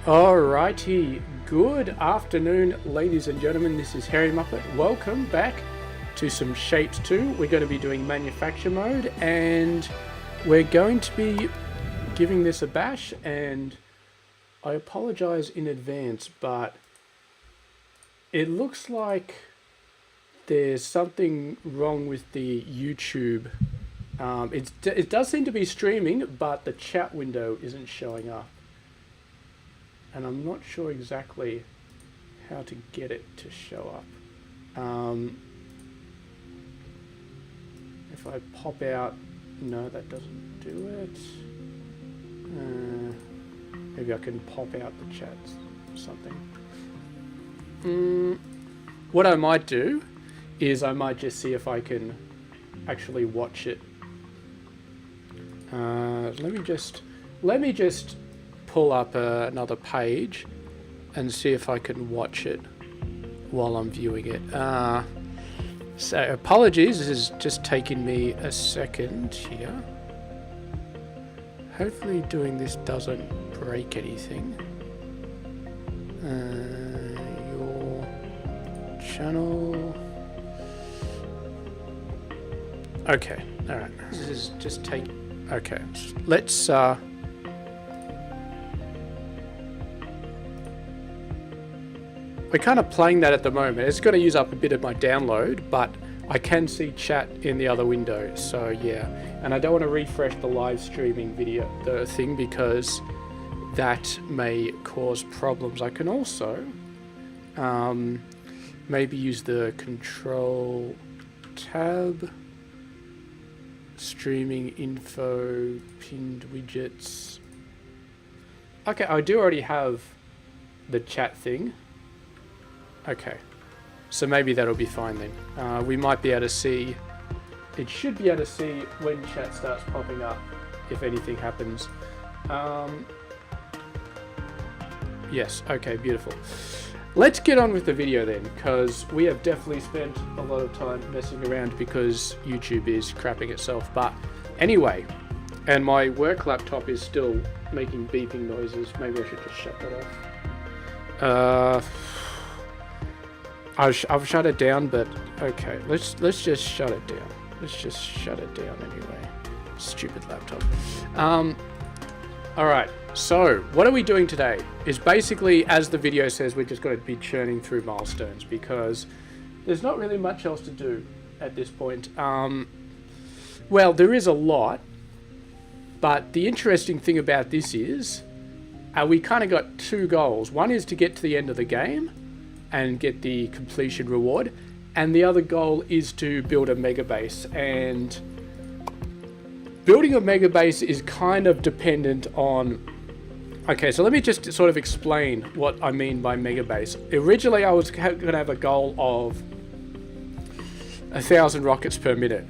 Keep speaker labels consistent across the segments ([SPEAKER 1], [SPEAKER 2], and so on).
[SPEAKER 1] Alrighty, good afternoon ladies and gentlemen, this is Hairymuppet. Welcome back to some Shapes 2. We're going to be doing manufacture mode and we're going to be giving this a bash, and I apologize in advance, but it looks like there's something wrong with the YouTube. It does seem to be streaming, but the chat window isn't showing up. And I'm not sure exactly how to get it to show up. If I pop out, no, that doesn't do it. Maybe I can pop out the chats or something. What I might do is I might just see if I can actually watch it. Let me just pull up another page and see if I can watch it while I'm viewing it. So apologies, this is just taking me a second here. Hopefully doing this doesn't break anything. Your channel. Okay, alright. This is just take. Okay, let's we're kind of playing that at the moment. It's going to use up a bit of my download, but I can see chat in the other window. So yeah, and I don't want to refresh the live streaming video, the thing, because that may cause problems. I can also maybe use the control tab, streaming info, pinned widgets. Okay, I do already have the chat thing. Okay, so maybe that'll be fine then. We might be able to see, it should be able to see when chat starts popping up, if anything happens. Yes, okay, beautiful. Let's get on with the video then, because we have definitely spent a lot of time messing around because YouTube is crapping itself. But anyway, and my work laptop is still making beeping noises. Maybe I should just shut that off. I've shut it down, but okay, let's just shut it down. Let's just shut it down anyway. Stupid laptop. All right, so what are we doing today? Is basically, as the video says, we're just going to be churning through milestones because there's not really much else to do at this point. Well, there is a lot, but the interesting thing about this is we kind of got two goals. One is to get to the end of the game and get the completion reward, and the other goal is to build a mega base. And building a mega base is kind of dependent on, okay, so let me just sort of explain what I mean by mega base. Originally I was going to have a goal of 1,000 rockets per minute.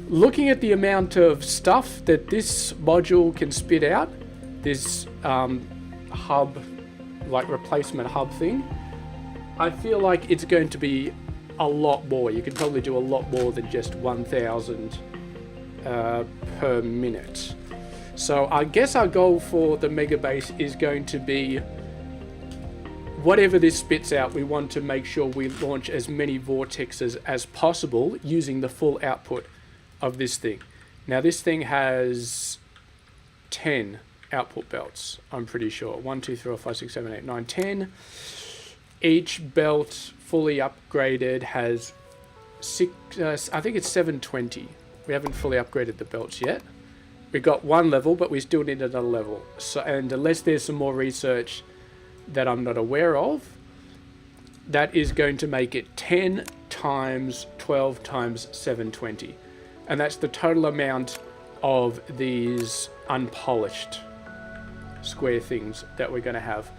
[SPEAKER 1] Looking at the amount of stuff that this module can spit out, this hub, like replacement hub thing, I feel like it's going to be a lot more. You can probably do a lot more than just 1,000 per minute. So I guess our goal for the mega base is going to be, whatever this spits out, we want to make sure we launch as many vortexes as possible using the full output of this thing. Now this thing has 10 output belts, I'm pretty sure. 1, 2, 3, 4, 5, 6, 7, 8, 9, 10. Each belt fully upgraded has I think it's 720. We haven't fully upgraded the belts yet. We got one level, but we still need another level. So, and unless there's some more research that I'm not aware of, that is going to make it 10 times 12 times 720. And that's the total amount of these unpolished square things that we're going to have.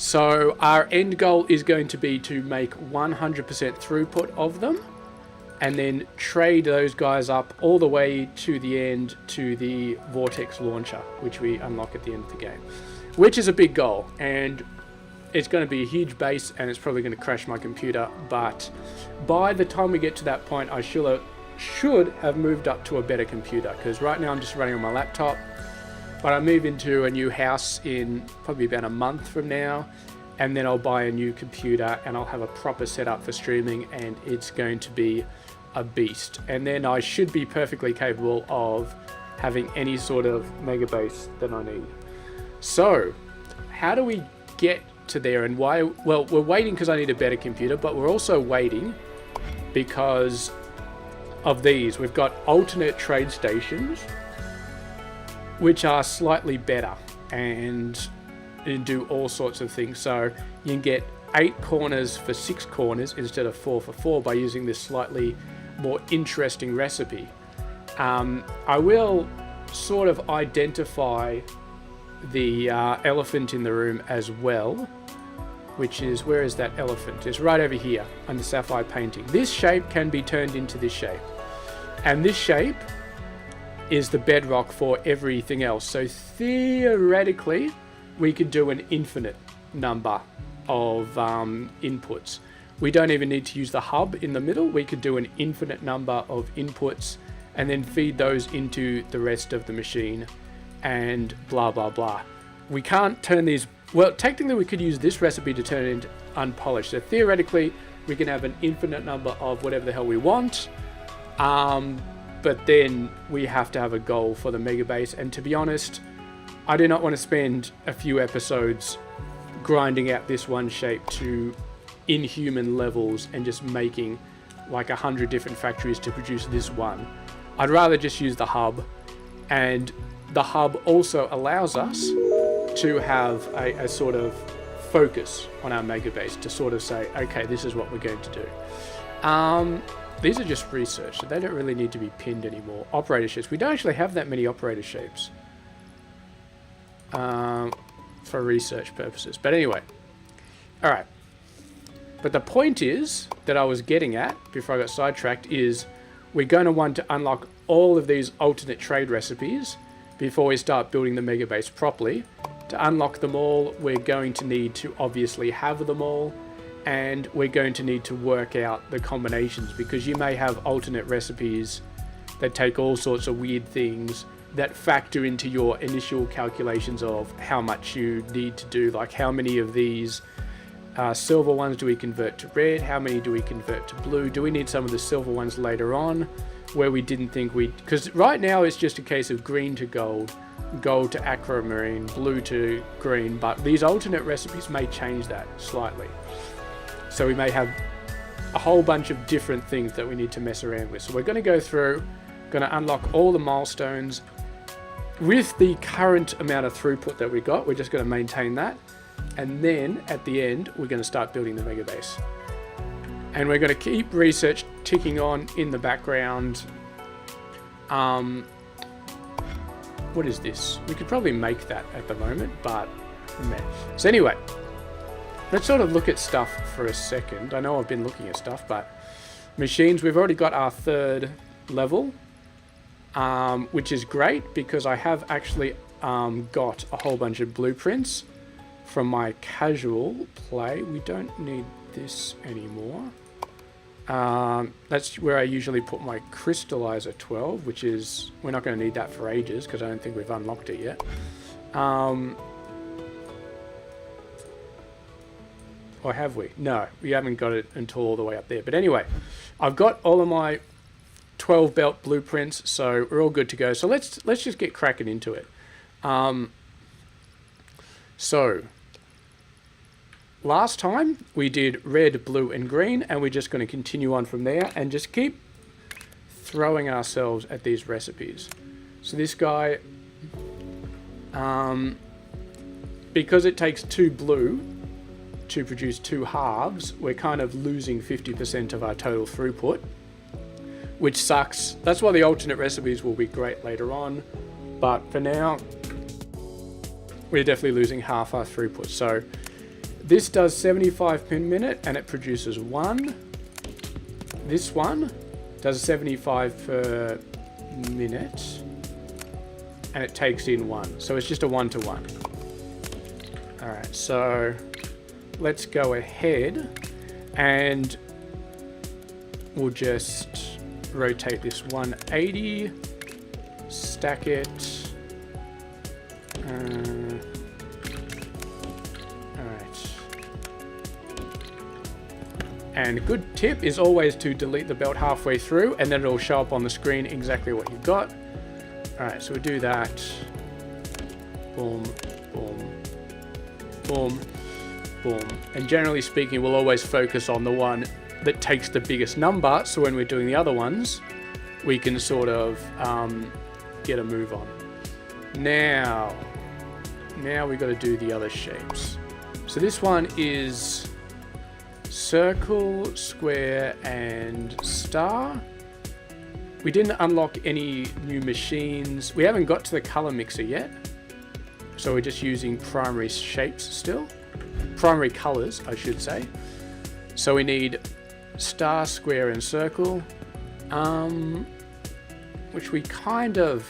[SPEAKER 1] So our end goal is going to be to make 100% throughput of them and then trade those guys up all the way to the end to the vortex launcher, which we unlock at the end of the game, which is a big goal. And it's going to be a huge base and it's probably going to crash my computer. But by the time we get to that point, I should have moved up to a better computer, because right now I'm just running on my laptop. But I move into a new house in probably about a month from now, and then I'll buy a new computer and I'll have a proper setup for streaming, and it's going to be a beast. And then I should be perfectly capable of having any sort of megabase that I need. So how do we get to there, and why? Well, we're waiting because I need a better computer, but we're also waiting because of these. We've got alternate trade stations, which are slightly better and do all sorts of things. So you can get 8 corners for 6 corners instead of 4 for 4 by using this slightly more interesting recipe. I will sort of identify the elephant in the room as well, which is, where is that elephant? It's right over here under sapphire painting. This shape can be turned into this shape, and this shape is the bedrock for everything else. So theoretically we could do an infinite number of inputs. We don't even need to use the hub in the middle. We could do an infinite number of inputs and then feed those into the rest of the machine and blah blah blah. We can't turn these, well, technically we could use this recipe to turn it into unpolished. So theoretically we can have an infinite number of whatever the hell we want, but then we have to have a goal for the megabase. And to be honest, I do not want to spend a few episodes grinding out this one shape to inhuman levels and just making like 100 different factories to produce this one. I'd rather just use the hub, and the hub also allows us to have a sort of focus on our megabase to sort of say, okay, this is what we're going to do. These are just research, so they don't really need to be pinned anymore. Operator shapes. We don't actually have that many operator shapes for research purposes. But anyway, all right. But the point is that I was getting at before I got sidetracked is we're going to want to unlock all of these alternate trade recipes before we start building the megabase properly. To unlock them all, we're going to need to obviously have them all, and we're going to need to work out the combinations, because you may have alternate recipes that take all sorts of weird things that factor into your initial calculations of how much you need to do, like how many of these silver ones do we convert to red, how many do we convert to blue, do we need some of the silver ones later on where we didn't think we, because right now it's just a case of green to gold, gold to aquamarine, blue to green, but these alternate recipes may change that slightly. So we may have a whole bunch of different things that we need to mess around with. So we're going to go through, going to unlock all the milestones with the current amount of throughput that we got. We're just going to maintain that, and then at the end we're going to start building the megabase, and we're going to keep research ticking on in the background. What is this? We could probably make that at the moment, but meh. So anyway, let's sort of look at stuff for a second. I know I've been looking at stuff, but machines, we've already got our 3rd level, which is great because I have actually got a whole bunch of blueprints from my casual play. We don't need this anymore. That's where I usually put my crystallizer 12, which is, we're not going to need that for ages because I don't think we've unlocked it yet. Or have we? No, we haven't got it until all the way up there. But anyway, I've got all of my 12 belt blueprints, so we're all good to go. So let's just get cracking into it. So last time we did red, blue, and green, and we're just going to continue on from there and just keep throwing ourselves at these recipes. So this guy, because it takes 2 blue to produce 2 halves, we're kind of losing 50% of our total throughput, which sucks. That's why the alternate recipes will be great later on, but for now we're definitely losing half our throughput. So this does 75 per minute and it produces 1. This one does 75 per minute and it takes in 1. So it's just a 1-to-1. All right, so let's go ahead and we'll just rotate this 180, stack it, Alright. And a good tip is always to delete the belt halfway through, and then it'll show up on the screen exactly what you've got. Alright, so we do that. Boom, boom, boom, boom. And generally speaking, we'll always focus on the one that takes the biggest number, so when we're doing the other ones, we can sort of get a move on. Now we've got to do the other shapes. So this one is circle, square, and star. We didn't unlock any new machines. We haven't got to the color mixer yet. So we're just using primary shapes still. Primary colors, I should say. So we need star, square, and circle. Which we kind of...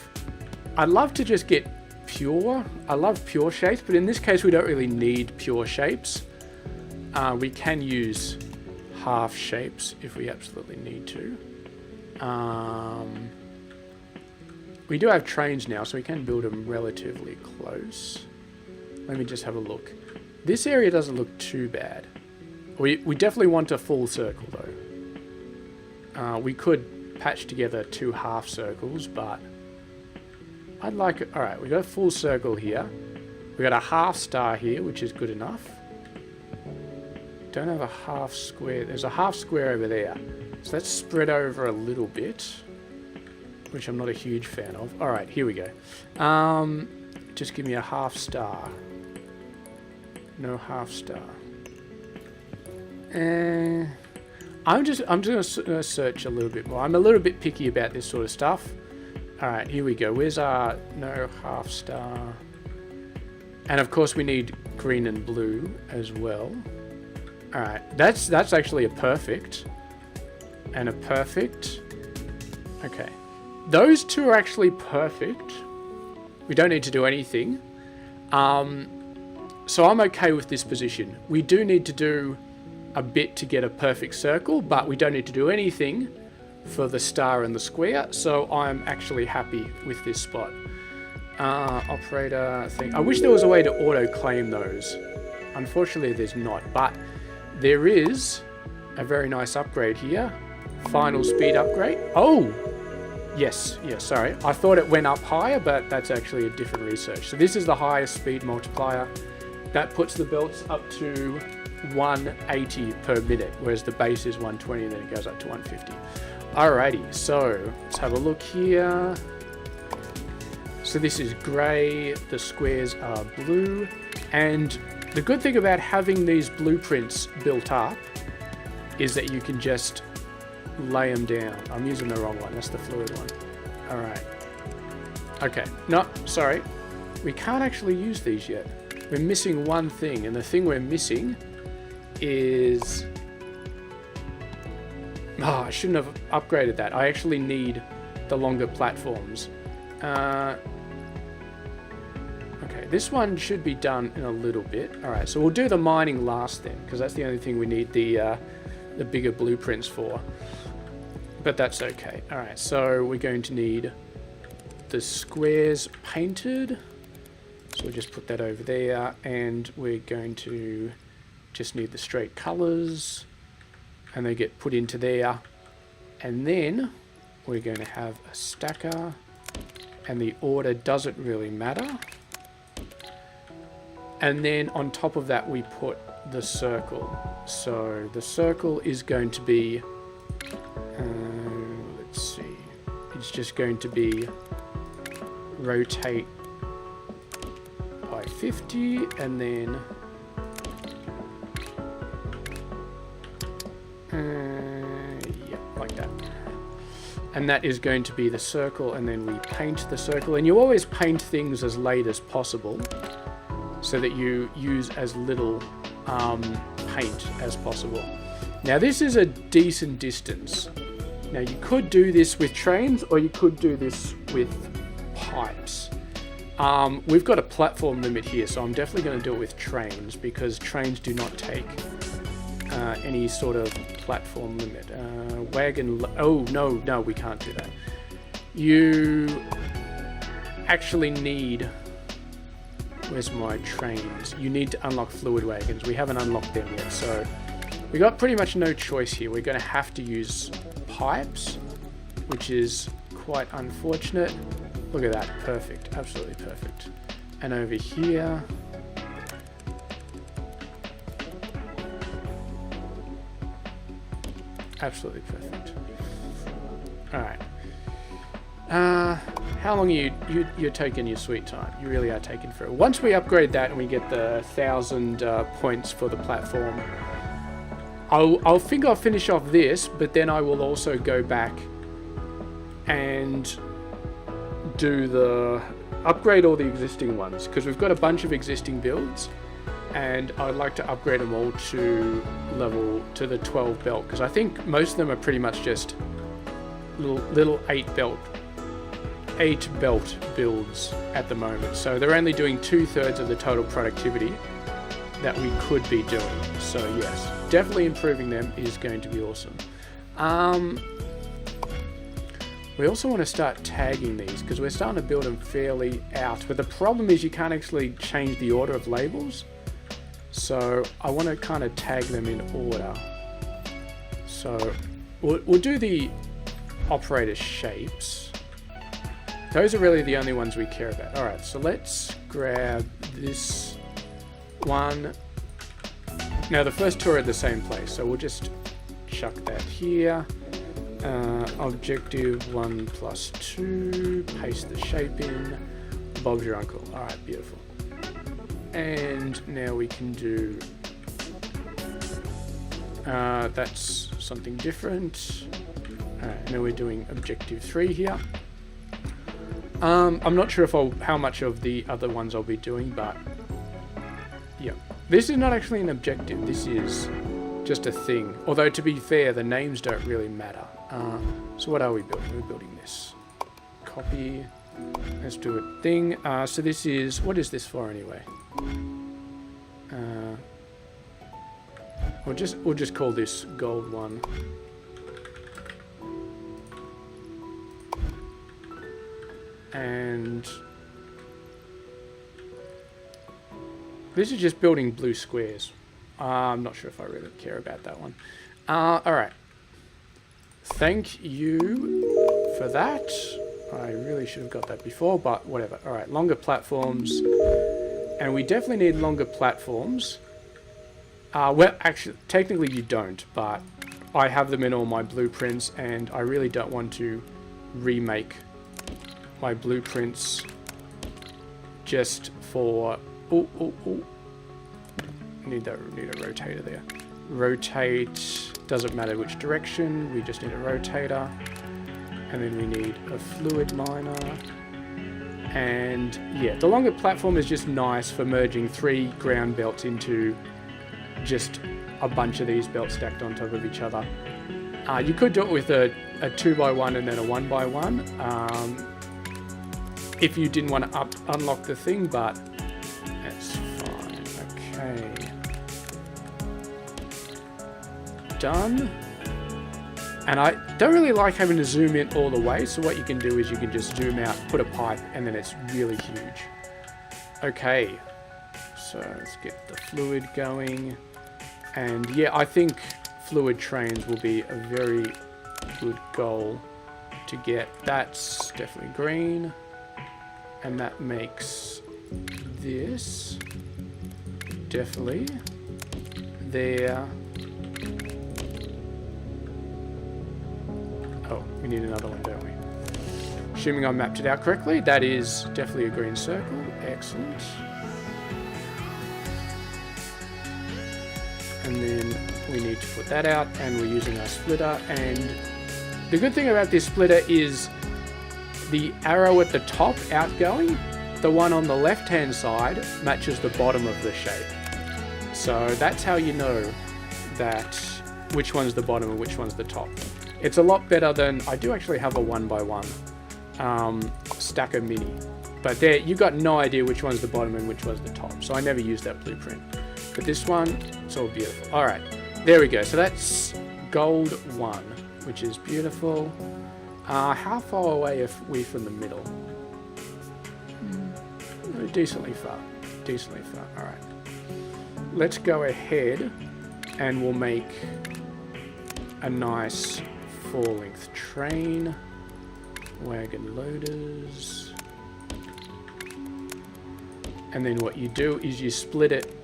[SPEAKER 1] I'd love to just get pure. I love pure shapes, but in this case we don't really need pure shapes. We can use half shapes if we absolutely need to. We do have trains now, so we can build them relatively close. Let me just have a look. This area doesn't look too bad. We definitely want a full circle though. We could patch together 2 half circles, but I'd like it. Alright, we got a full circle here. We got a half star here, which is good enough. Don't have a half square. There's a half square over there. So let's spread over a little bit, which I'm not a huge fan of. Alright, here we go. Just give me a half star. No half star. I'm just gonna search a little bit more. I'm a little bit picky about this sort of stuff. Alright, here we go. Where's our no half star? And of course we need green and blue as well. Alright, that's actually a perfect. And a perfect. Okay. Those two are actually perfect. We don't need to do anything. So I'm okay with this position. We do need to do a bit to get a perfect circle, but we don't need to do anything for the star and the square, so I'm actually happy with this spot. Operator thing. I wish there was a way to auto-claim those. Unfortunately, there's not, but there is a very nice upgrade here. Final speed upgrade. Oh! Yes, sorry. I thought it went up higher, but that's actually a different research. So this is the highest speed multiplier. That puts the belts up to 180 per minute, whereas the base is 120 and then it goes up to 150. Alrighty, so let's have a look here. So this is grey, the squares are blue, and the good thing about having these blueprints built up is that you can just lay them down. I'm using the wrong one, that's the fluid one. Alright. Okay, no, sorry. We can't actually use these yet. We're missing one thing, and the thing we're missing is... Oh, I shouldn't have upgraded that. I actually need the longer platforms. Okay, this one should be done in a little bit. Alright, so we'll do the mining last then, because that's the only thing we need the bigger blueprints for. But that's okay. Alright, so we're going to need the squares painted. So we'll just put that over there, and we're going to just need the straight colors, and they get put into there. And then we're going to have a stacker, and the order doesn't really matter. And then on top of that we put the circle. So the circle is going to be, let's see, it's just going to be rotate by 50, and then yeah, like that. And that is going to be the circle, and then we paint the circle. And you always paint things as late as possible so that you use as little paint as possible. Now this is a decent distance. Now you could do this with trains, or you could do this with pipes. We've got a platform limit here, so I'm definitely going to do it with trains, because trains do not take any sort of platform limit. Oh, no, we can't do that. You actually need Where's my trains? You need to unlock fluid wagons. We haven't unlocked them yet, so we got pretty much no choice here. We're going to have to use pipes, which is quite unfortunate. Look at that. Perfect. Absolutely perfect. And over here... absolutely perfect. Alright. How long are you're taking your sweet time? You really are taking forever. Once we upgrade that and we get the 1,000 points for the platform, I'll think I'll finish off this, but then I will also go back and do the upgrade all the existing ones, because we've got a bunch of existing builds and I'd like to upgrade them all to the 12 belt, because I think most of them are pretty much just little 8 belt builds at the moment, so they're only doing 2/3 of the total productivity that we could be doing. So yes, definitely improving them is going to be awesome. We also want to start tagging these, because we're starting to build them fairly out, but the problem is you can't actually change the order of labels, so I want to kind of tag them in order. So we'll do the operator shapes. Those are really the only ones we care about. Alright, so let's grab this one. Now the first two are at the same place, so we'll just chuck that here. Objective 1 + 2, paste the shape in. Bob's your uncle. Alright, beautiful. And now we can do that's something different. Alright, now we're doing objective 3 here. I'm not sure how much of the other ones I'll be doing, but yeah. This is not actually an objective, this is just a thing. Although, to be fair, the names don't really matter. So what are we building? We're building this. Copy. Let's do a thing. So this is... what is this for anyway? We'll just call this gold 1. And this is just building blue squares. I'm not sure if I really care about that one. Alright. Thank you for that. I really should have got that before, but whatever. Alright, longer platforms. And we definitely need longer platforms. Well, actually, technically you don't, but I have them in all my blueprints, and I really don't want to remake my blueprints just for... Need a rotator there. Rotate, doesn't matter which direction, we just need a rotator. And then we need a fluid miner. And yeah, the longer platform is just nice for merging 3 ground belts into just a bunch of these belts stacked on top of each other. You could do it with a 2x1 and then a 1x1. If you didn't want to unlock the thing, but that's fine. Okay. Done. And I don't really like having to zoom in all the way, so what you can do is you can just zoom out, put a pipe, and then it's really huge. Okay. So let's get the fluid going. And yeah, I think fluid trains will be a very good goal to get. That's definitely green. And that makes this definitely there. Oh, we need another one, don't we? Assuming I mapped it out correctly, that is definitely a green circle. Excellent. And then we need to put that out, and we're using our splitter. And the good thing about this splitter is the arrow at the top outgoing, the one on the left hand side matches the bottom of the shape. So that's how you know that which one's the bottom and which one's the top. It's a lot better than... I do actually have a 1x1 stacker mini, but there you got no idea which one's the bottom and which one's the top, so I never used that blueprint. But this one, it's all beautiful. Alright, there we go. So that's gold 1, which is beautiful. How far away are we from the middle? Decently far. decently far. All right. Let's go ahead and we'll make a nice full-length train. Wagon loaders. And then what you do is you split it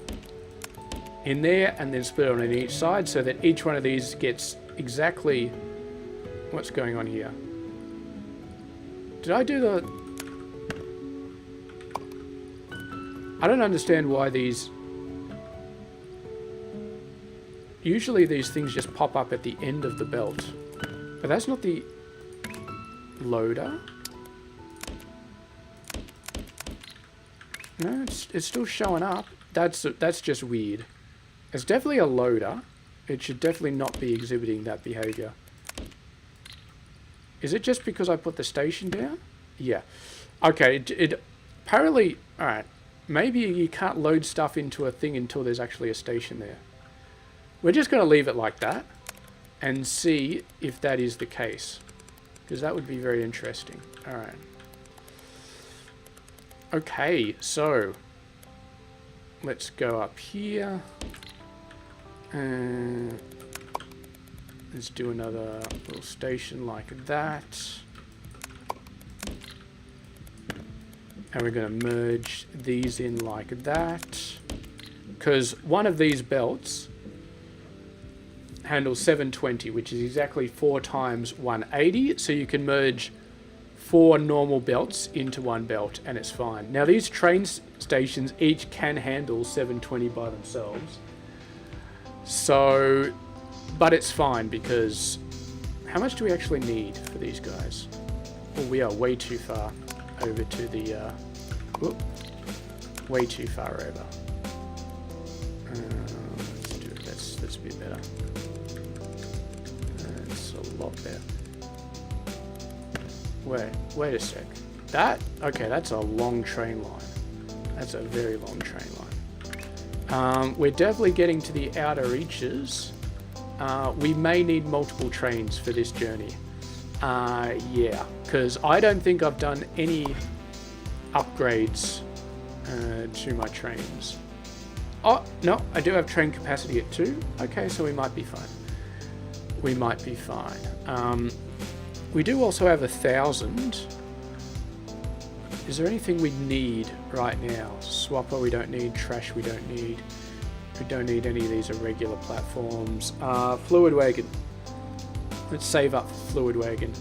[SPEAKER 1] in there and then split it on each side so that each one of these gets exactly what's going on here. Did I do the... I don't understand why these... Usually these things just pop up at the end of the belt. But that's not the loader. No, it's still showing up. That's just weird. It's definitely a loader. It should definitely not be exhibiting that behavior. Is it just because I put the station down? Yeah. Okay, it apparently... Alright. Maybe you can't load stuff into a thing until there's actually a station there. We're just going to leave it like that and see if that is the case. Because that would be very interesting. Alright. Okay, so let's go up here. Let's do another little station like that. And we're going to merge these in like that. Because one of these belts handles 720, which is exactly 4 times 180. So you can merge 4 normal belts into one belt and it's fine. Now these train stations each can handle 720 by themselves. So, but it's fine because how much do we actually need for these guys? Well, we are way too far over to the, whoop, way too far over. Let's do it, that's a bit better. That's a lot better. Wait a sec. Okay, that's a long train line. That's a very long train line. We're definitely getting to the outer reaches. We may need multiple trains for this journey. Yeah, because I don't think I've done any upgrades to my trains. Oh, no, I do have train capacity at 2. Okay, so we might be fine. We might be fine. We do also have 1,000. Is there anything we need right now? Swapper we don't need, trash we don't need. We don't need any of these irregular platforms. Fluid wagon. Let's save up for fluid wagon.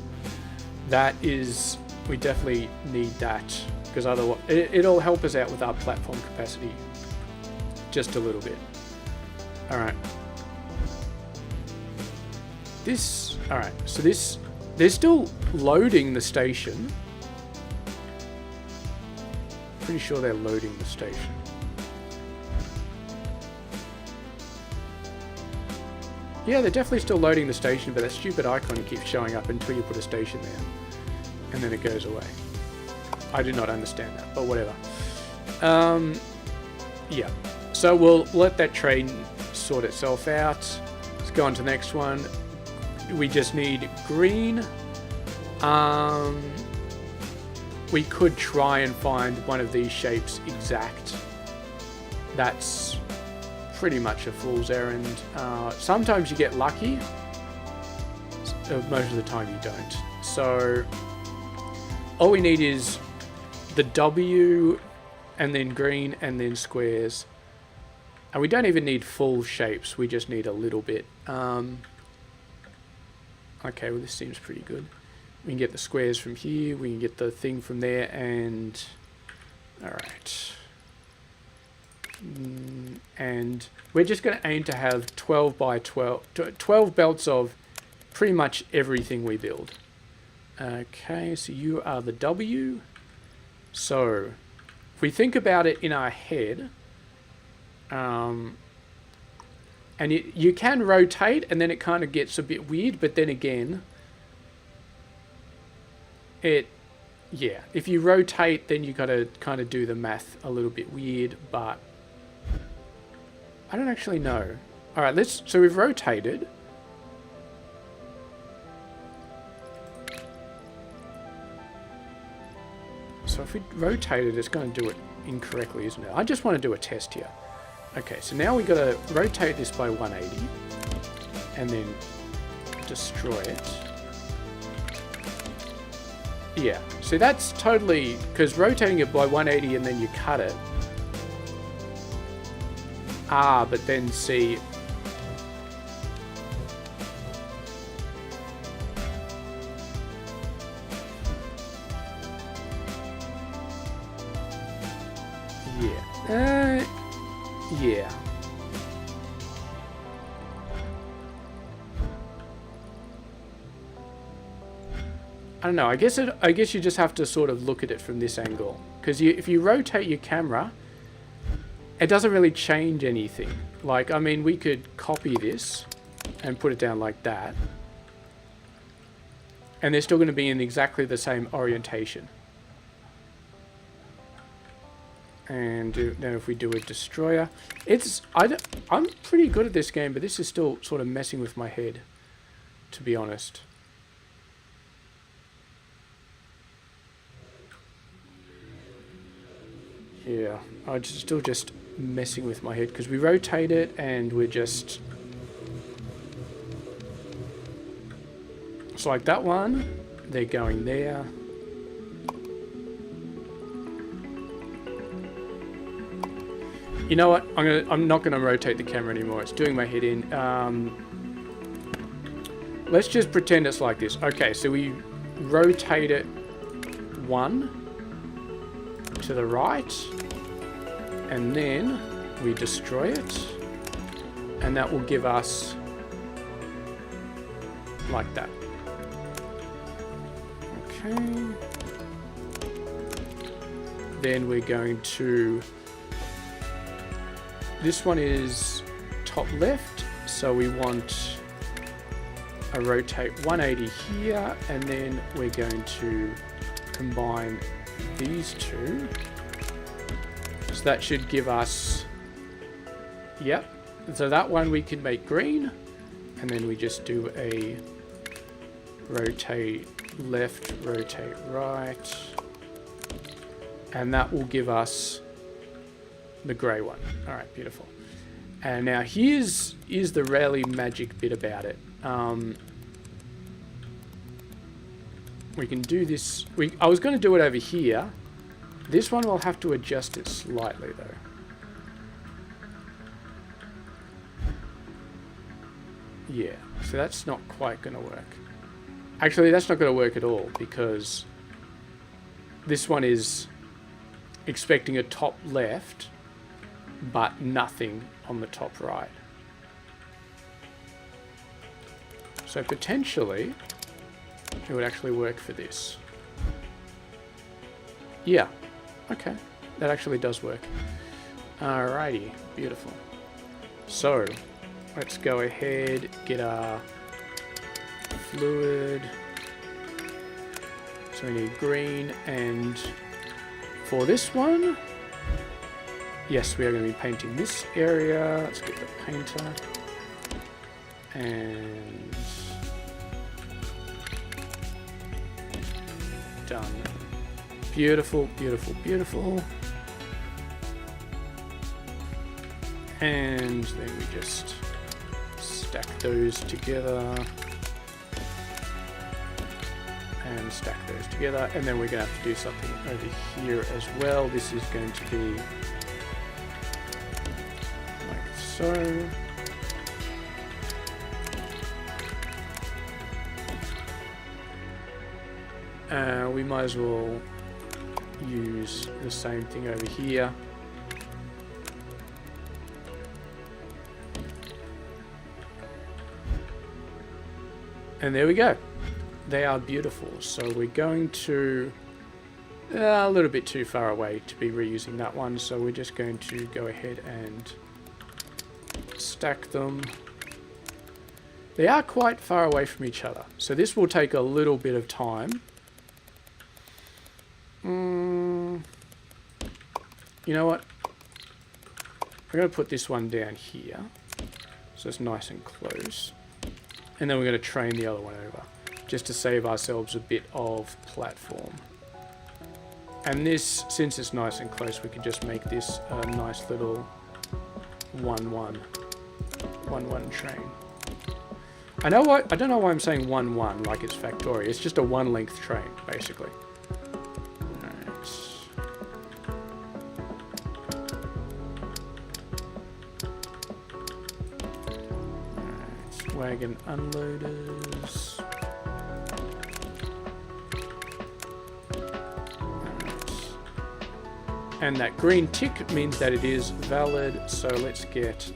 [SPEAKER 1] That is, we definitely need that because otherwise it'll help us out with our platform capacity just a little bit. All right. All right. So they're still loading the station. Pretty sure they're loading the station. Yeah, they're definitely still loading the station, but that stupid icon keeps showing up until you put a station there. And then it goes away. I do not understand that, but whatever. Yeah. So we'll let that train sort itself out. Let's go on to the next one. We just need green. We could try and find one of these shapes exact. That's pretty much a fool's errand. Sometimes you get lucky. Most of the time you don't. So all we need is the W and then green and then squares. And we don't even need full shapes. We just need a little bit. Okay, well this seems pretty good. We can get the squares from here. We can get the thing from there and... Alright. And we're just going to aim to have 12 by 12 belts of pretty much everything we build. Okay, so you are the W. So if we think about it in our head, and you can rotate and then it kind of gets a bit weird, but then again, yeah, if you rotate then you got to kind of do the math a little bit weird, but I don't actually know. All right, so we've rotated. So if we rotate it, it's going to do it incorrectly, isn't it? I just want to do a test here. Okay, so now we got to rotate this by 180 and then destroy it. Yeah, so that's totally, because rotating it by 180 and then you cut it. Ah, but then see, yeah, yeah. I don't know. I guess you just have to sort of look at it from this angle, because if you rotate your camera, it doesn't really change anything. Like, I mean, we could copy this and put it down like that, and they're still going to be in exactly the same orientation. And now if we do a destroyer, I'm pretty good at this game, but this is still sort of messing with my head, to be honest. Yeah, I'm still just messing with my head because we rotate it and we're just... It's like that one, they're going there. You know what? I'm not gonna rotate the camera anymore. It's doing my head in. Let's just pretend it's like this. Okay, so we rotate it 1 to the right, and then we destroy it, and that will give us like that. Okay. Then we're going to... This one is top left, so we want a rotate 180 here, and then we're going to combine these two. So that should give us... Yep. So that one we can make green, and then we just do a rotate left, rotate right, and that will give us the grey one. All right, beautiful. And now here's the really magic bit about it. We can do this. I was going to do it over here. This one will have to adjust it slightly though. Yeah, so that's not quite going to work. Actually, that's not going to work at all because this one is expecting a top left, but nothing on the top right. So potentially, it would actually work for this. Yeah, okay, that actually does work. Alrighty, beautiful. So, let's go ahead, get our fluid. So we need green, and for this one, yes, we are going to be painting this area. Let's get the painter. And done. Beautiful, beautiful, beautiful. And then we just stack those together. And stack those together. And then we're going to have to do something over here as well. This is going to be like so. We might as well use the same thing over here. And there we go. They are beautiful. So we're going to... a little bit too far away to be reusing that one. So we're just going to go ahead and stack them. They are quite far away from each other. So this will take a little bit of time. You know what? I'm going to put this one down here. So it's nice and close. And then we're going to train the other one over. Just to save ourselves a bit of platform. And this, since it's nice and close, we can just make this a nice little 1-1 train. I don't know why I'm saying 1-1 like it's factorial. It's just a 1 length train, basically. Alright, wagon unloaders. And that green tick means that it is valid, so let's get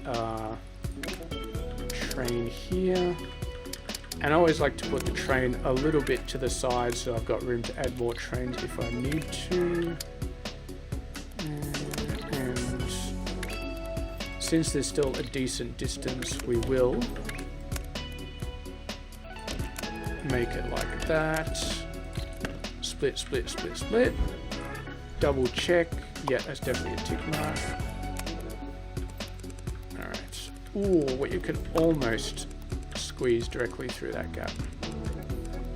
[SPEAKER 1] train here. And I always like to put the train a little bit to the side so I've got room to add more trains if I need to. And since there's still a decent distance, we will make it like that. Split, split, split, split. Double check. Yeah, that's definitely a tick mark. Alright. Ooh, well, you can almost squeeze directly through that gap.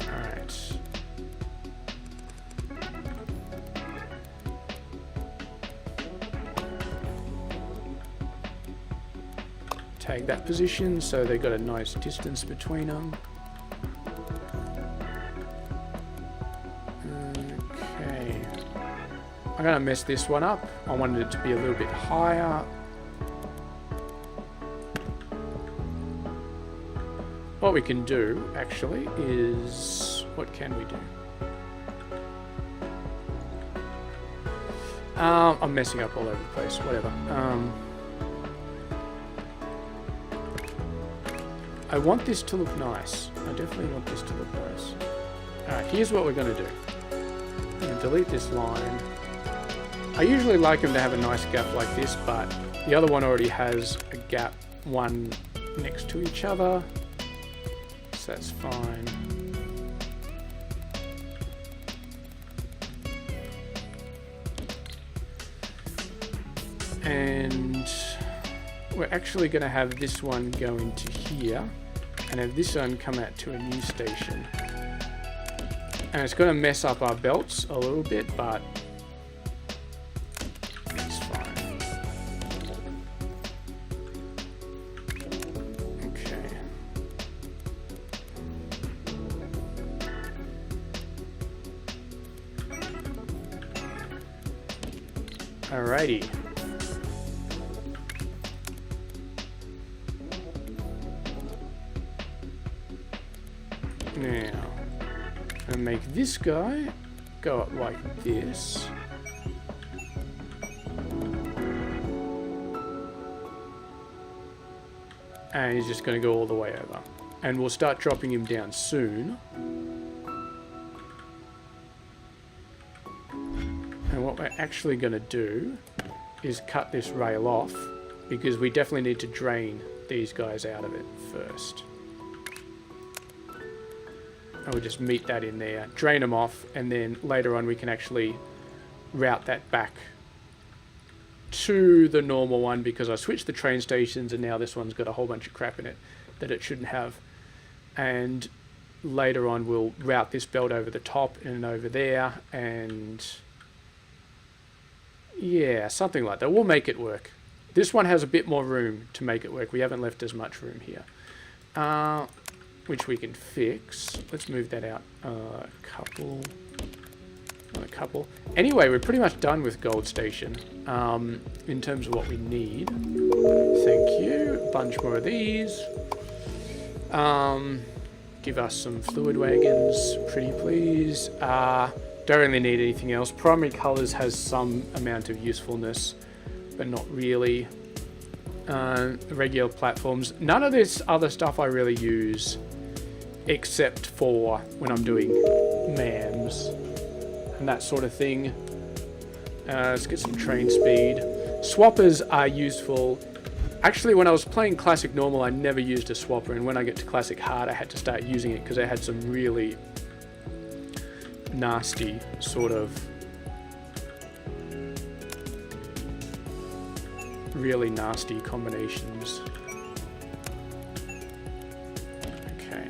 [SPEAKER 1] Alright. Take that position so they've got a nice distance between them. I'm going to mess this one up. I wanted it to be a little bit higher. What we can do, actually, is... What can we do? I'm messing up all over the place. Whatever. I want this to look nice. I definitely want this to look nice. Alright, here's what we're going to do. I'm going to delete this line. I usually like them to have a nice gap like this, but the other one already has a gap, one next to each other, so that's fine. And we're actually going to have this one go into here, and have this one come out to a new station. And it's going to mess up our belts a little bit, but alrighty. Now, I'm gonna make this guy go up like this. And he's just gonna go all the way over. And we'll start dropping him down soon. And what we're actually going to do is cut this rail off, because we definitely need to drain these guys out of it first. And we'll just meet that in there, drain them off, and then later on we can actually route that back to the normal one, because I switched the train stations and now this one's got a whole bunch of crap in it that it shouldn't have. And later on we'll route this belt over the top and over there, and yeah, something like that. We'll make it work. This one has a bit more room to make it work. We haven't left as much room here, which we can fix. Let's move that out a couple. Anyway, we're pretty much done with Gold Station in terms of what we need. Thank you. A bunch more of these. Give us some fluid wagons, pretty please. Don't really need anything else. Primary colors has some amount of usefulness, but not really. Regular platforms. None of this other stuff I really use, except for when I'm doing MAMs and that sort of thing. Let's get some train speed. Swappers are useful. Actually, when I was playing Classic Normal, I never used a swapper, and when I get to Classic Hard, I had to start using it because I had some really nasty sort of combinations. Okay,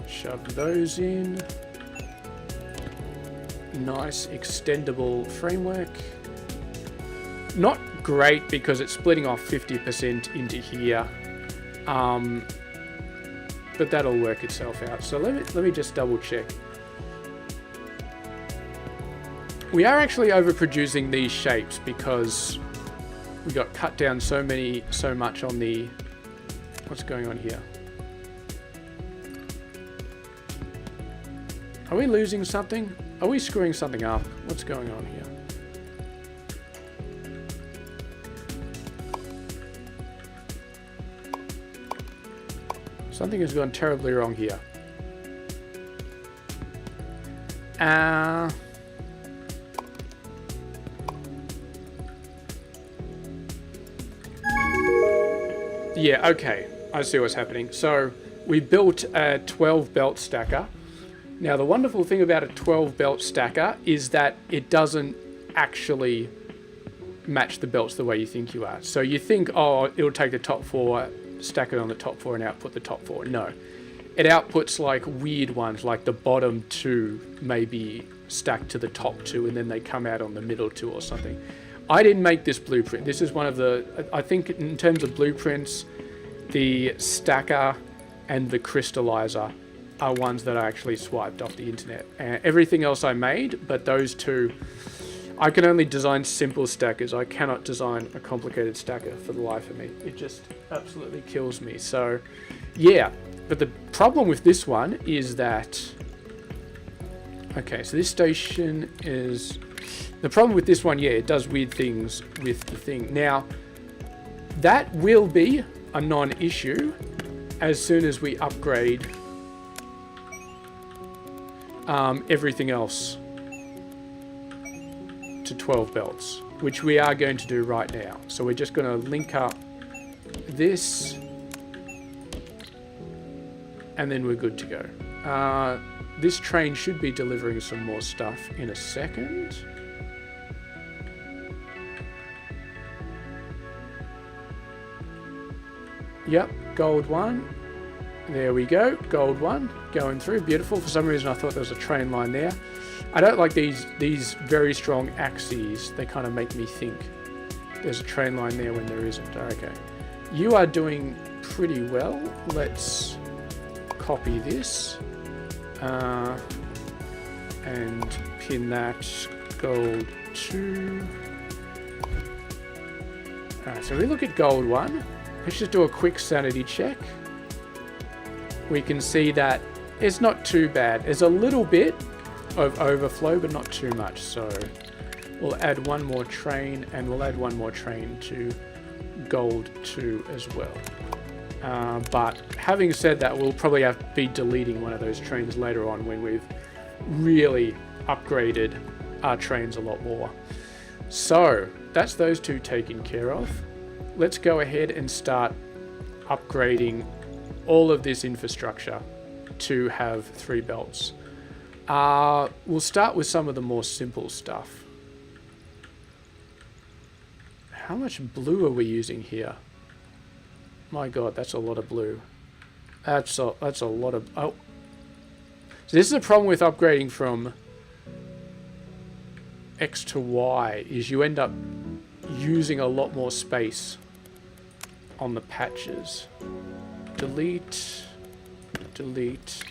[SPEAKER 1] shove those in. Nice extendable framework. Not great because it's splitting off 50% into here. But that'll work itself out. So let me just double check. We are actually overproducing these shapes because we got cut down so much on the... What's going on here? Are we losing something? Are we screwing something up? What's going on here? Something has gone terribly wrong here. Yeah, okay. I see what's happening. So we built a 12 belt stacker. Now the wonderful thing about a 12 belt stacker is that it doesn't actually match the belts the way you think you are. So you think, oh, it'll take the top 4, stack it on the top 4 and output the top 4. No. It outputs like weird ones, like the bottom 2 maybe stacked to the top 2 and then they come out on the middle 2 or something. I didn't make this blueprint. This is one of the, I think in terms of blueprints, the stacker and the crystallizer are ones that I actually swiped off the internet. And everything else I made, but those 2, I can only design simple stackers. I cannot design a complicated stacker for the life of me. It just absolutely kills me. So yeah, but the problem with this one is that, okay, so this station is, the problem with this one, yeah, it does weird things with the thing. Now, that will be a non-issue as soon as we upgrade everything else to 12 belts, which we are going to do right now. So we're just going to link up this and then we're good to go. This train should be delivering some more stuff in a second. Yep, gold 1. There we go, gold 1 going through, beautiful. For some reason I thought there was a train line there. I don't like these very strong axes. They kind of make me think there's a train line there when there isn't. Okay, you are doing pretty well. Let's copy this and pin that gold 2. Alright, so we look at gold 1. Let's just do a quick sanity check. We can see that it's not too bad. There's a little bit of overflow, but not too much. So we'll add one more train, and we'll add one more train to gold 2 as well. But having said that, we'll probably have to be deleting one of those trains later on when we've really upgraded our trains a lot more. So that's those 2 taken care of. Let's go ahead and start upgrading all of this infrastructure to have 3 belts. We'll start with some of the more simple stuff. How much blue are we using here? My god, that's a lot of blue. That's a lot of... Oh. So this is the problem with upgrading from X to Y, is you end up using a lot more space on the patches. Delete, delete.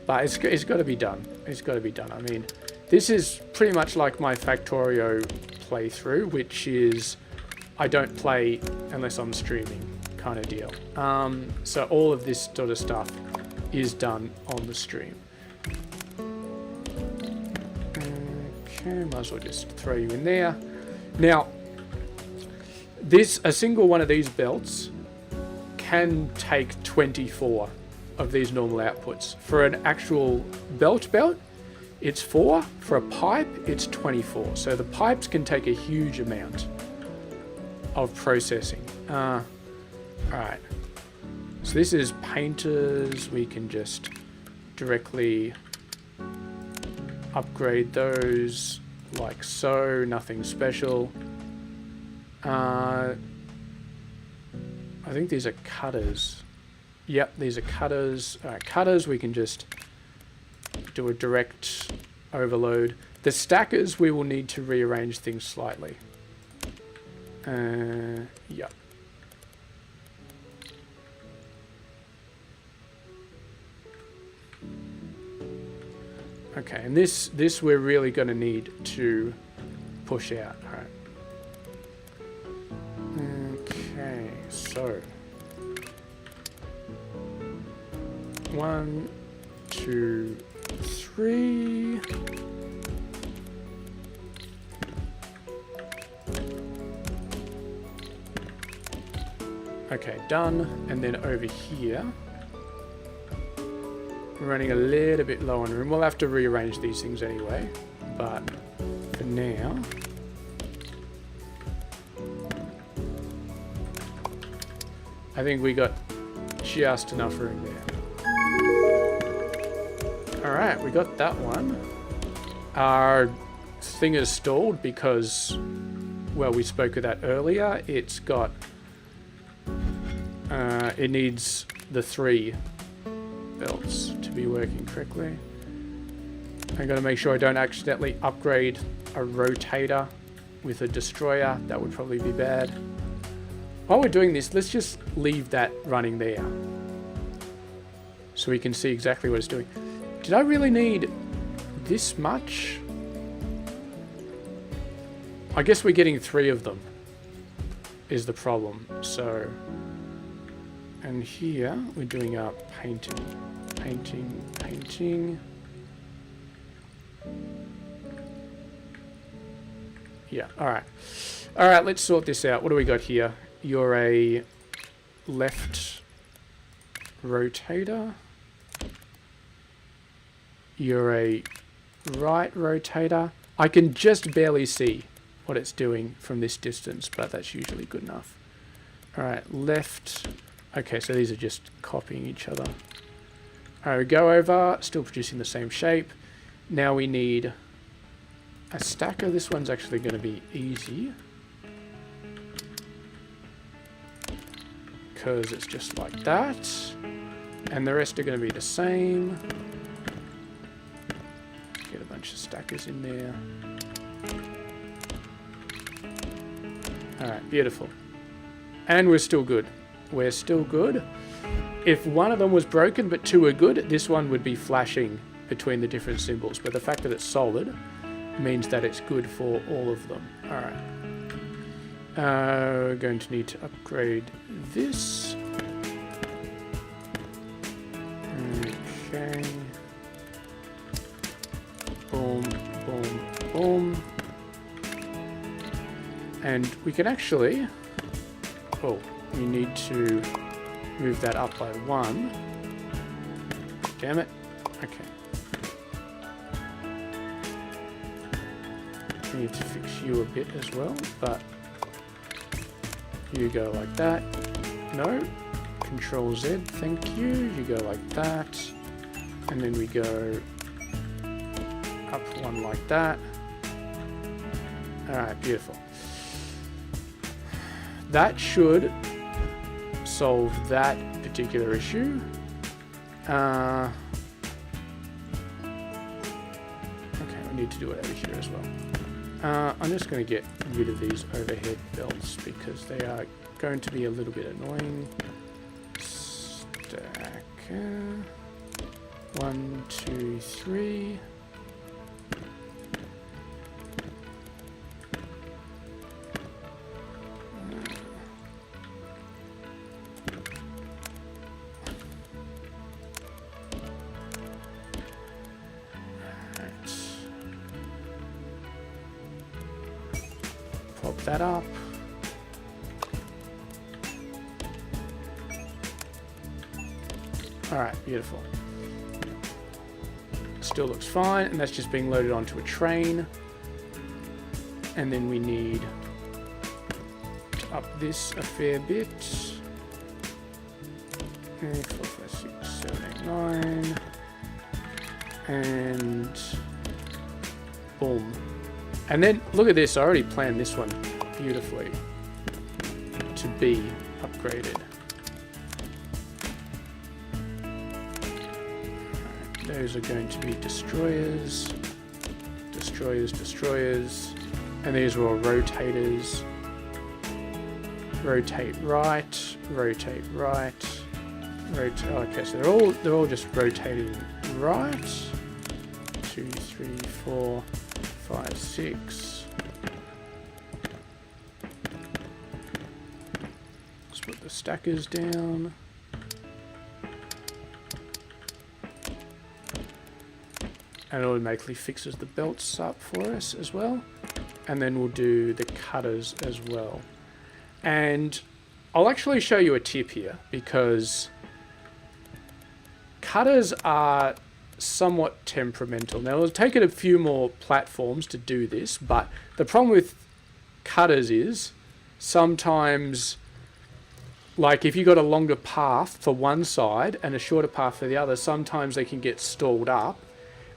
[SPEAKER 1] But it's got to be done. It's got to be done. I mean, this is pretty much like my Factorio playthrough, which is I don't play unless I'm streaming kind of deal. So all of this sort of stuff is done on the stream. Okay, might as well just throw you in there. Now, a single one of these belts can take 24 of these normal outputs. For an actual belt, it's 4. For a pipe, it's 24. So the pipes can take a huge amount of processing. Alright. So this is painters. We can just directly upgrade those like so. Nothing special. I think these are cutters. Yep, these are cutters. Alright, cutters, we can just do a direct overload. The stackers, we will need to rearrange things slightly. Yeah. Okay, and this we're really going to need to push out. All right. Okay, so 1, 2, 3. Okay, done. And then over here, we're running a little bit low on room. We'll have to rearrange these things anyway, but for now, I think we got just enough room there. All right, we got that one. Our thing is stalled because, well, we spoke of that earlier. It's got, it needs the 3 belts to be working correctly. I gotta make sure I don't accidentally upgrade a rotator with a destroyer. That would probably be bad. While we're doing this, let's just leave that running there so we can see exactly what it's doing. Did I really need this much? I guess we're getting 3 of them is the problem. So, and here we're doing our painting. Yeah, all right. All right, let's sort this out. What do we got here? You're a left rotator. You're a right rotator. I can just barely see what it's doing from this distance, but that's usually good enough. All right, left. Okay, so these are just copying each other. All right, we go over, still producing the same shape. Now we need a stacker. This one's actually going to be easy because it's just like that. And the rest are going to be the same. Get a bunch of stackers in there. All right, beautiful. And we're still good. We're still good. If one of them was broken but 2 are good, this one would be flashing between the different symbols. But the fact that it's solid means that it's good for all of them. All right. We're going to need to upgrade this. Okay. Boom, boom, boom. And we can actually... Oh, we need to move that up by 1. Damn it. Okay. We need to fix you a bit as well, but you go like that. No. Control Z, thank you. You go like that. And then we go up 1 like that. Alright, beautiful. That should solve that particular issue. Okay, we need to do it over here as well. I'm just going to get rid of these overhead belts because they are going to be a little bit annoying. Stacker. 1, 2, 3. Pop that up. Alright, beautiful. Still looks fine, and that's just being loaded onto a train. And then we need to up this a fair bit. 4, 5, 6, 7, 8, 9. And boom. And then look at this, I already planned this one beautifully to be upgraded. Those are going to be destroyers. destroyers, destroyers. And these are all rotators. Rotate right, rotate right, rotate. Okay, so they're all just rotating right. 2, 3, 4, 5, 6. Let's put the stackers down. And it automatically fixes the belts up for us as well. And then we'll do the cutters as well. And I'll actually show you a tip here, because cutters are somewhat temperamental. Now, it'll take it a few more platforms to do this, but the problem with cutters is sometimes, like if you've got a longer path for one side and a shorter path for the other, sometimes they can get stalled up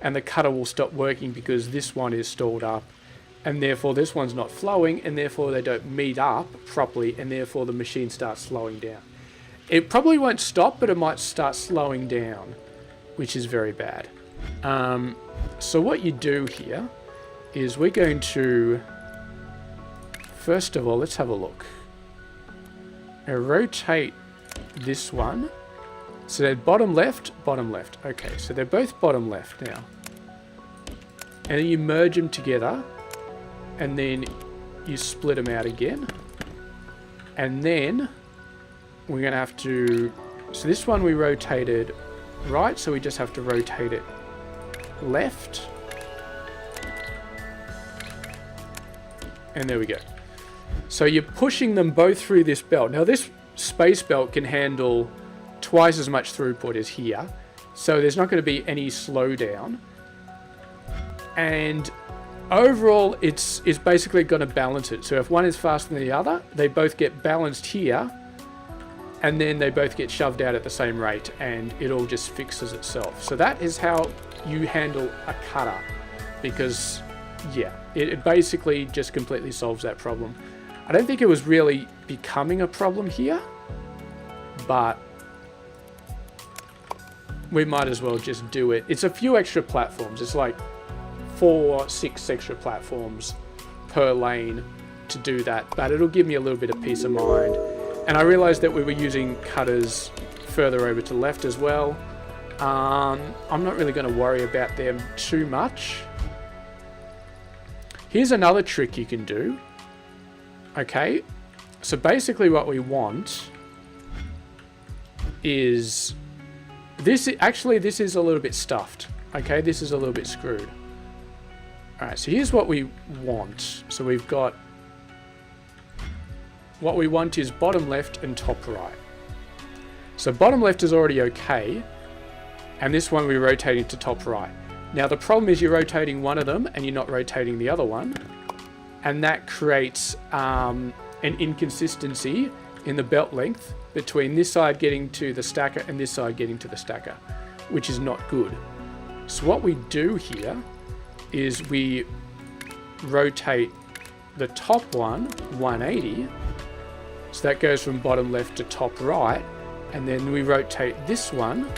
[SPEAKER 1] and the cutter will stop working because this one is stalled up. And therefore this one's not flowing, and therefore they don't meet up properly, and therefore the machine starts slowing down. It probably won't stop, but it might start slowing down, which is very bad. So what you do here is we're going to, first of all, let's have a look. Rotate this one. So they're bottom left, bottom left. Okay, so they're both bottom left now. And then you merge them together. And then you split them out again. And then we're going to have to... So this one we rotated right, so we just have to rotate it left. And there we go. So you're pushing them both through this belt. Now this space belt can handle twice as much throughput as here. So there's not going to be any slowdown. And overall, it's basically going to balance it. So if one is faster than the other, they both get balanced here, and then they both get shoved out at the same rate, and it all just fixes itself. So that is how you handle a cutter, because, yeah, it basically just completely solves that problem. I don't think it was really becoming a problem here, but we might as well just do it. It's a few extra platforms. It's like 4, 6 extra platforms per lane to do that, but it'll give me a little bit of peace of mind. And I realized that we were using cutters further over to the left as well. I'm not really going to worry about them too much. Here's another trick you can do. Okay, so basically what we want is this. Actually, this is a little bit stuffed. Okay, this is a little bit screwed. Alright, so here's what we want. So we've got, what we want is bottom left and top right. So bottom left is already okay, and this one we're rotating to top right. Now the problem is you're rotating one of them and you're not rotating the other one, and that creates an inconsistency in the belt length between this side getting to the stacker and this side getting to the stacker, which is not good. So what we do here is we rotate the top one 180, so that goes from bottom left to top right, and then we rotate this one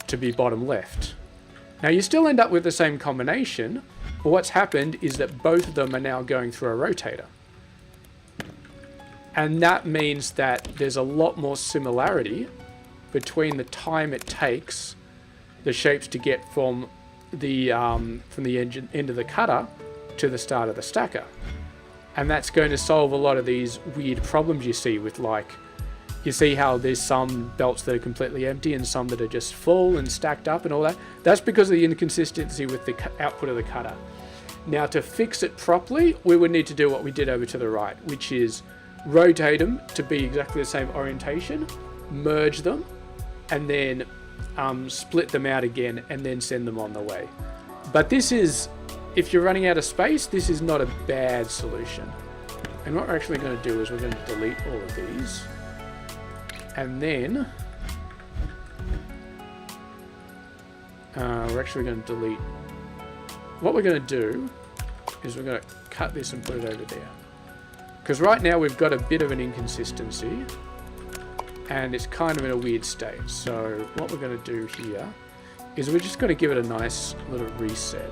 [SPEAKER 1] to be bottom left. Now you still end up with the same combination, but what's happened is that both of them are now going through a rotator. And that means that there's a lot more similarity between the time it takes the shapes to get from the end of the cutter to the start of the stacker. And that's going to solve a lot of these weird problems you see with, like, you see how there's some belts that are completely empty and some that are just full and stacked up and all that. That's because of the inconsistency with the output of the cutter. Now to fix it properly, we would need to do what we did over to the right, which is rotate them to be exactly the same orientation, merge them, and then split them out again and then send them on the way. But this is, if you're running out of space, this is not a bad solution. And what we're actually going to do is we're going to delete all of these, and then we're actually going to delete. What we're going to do is we're going to cut this and put it over there, because right now we've got a bit of an inconsistency and it's kind of in a weird state. So what we're going to do here is we're just going to give it a nice little reset.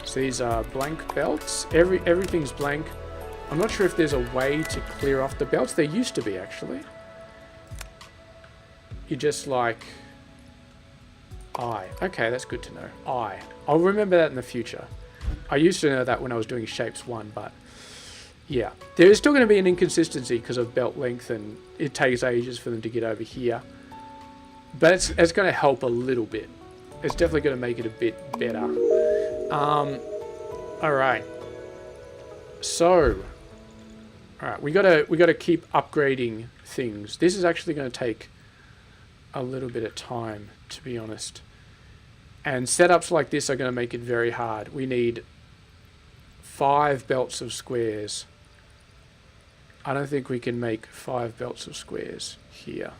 [SPEAKER 1] So these are blank belts. Everything's blank. I'm not sure if there's a way to clear off the belts. There used to be, actually. You just like... I. Okay, that's good to know. I'll remember that in the future. I used to know that when I was doing Shapes 1, but... yeah. There is still going to be an inconsistency because of belt length, and it takes ages for them to get over here. But it's going to help a little bit. It's definitely going to make it a bit better. Alright. So... alright, we gotta keep upgrading things. This is actually going to take a little bit of time, to be honest. And setups like this are going to make it very hard. We need 5 belts of squares. I don't think we can make 5 belts of squares here.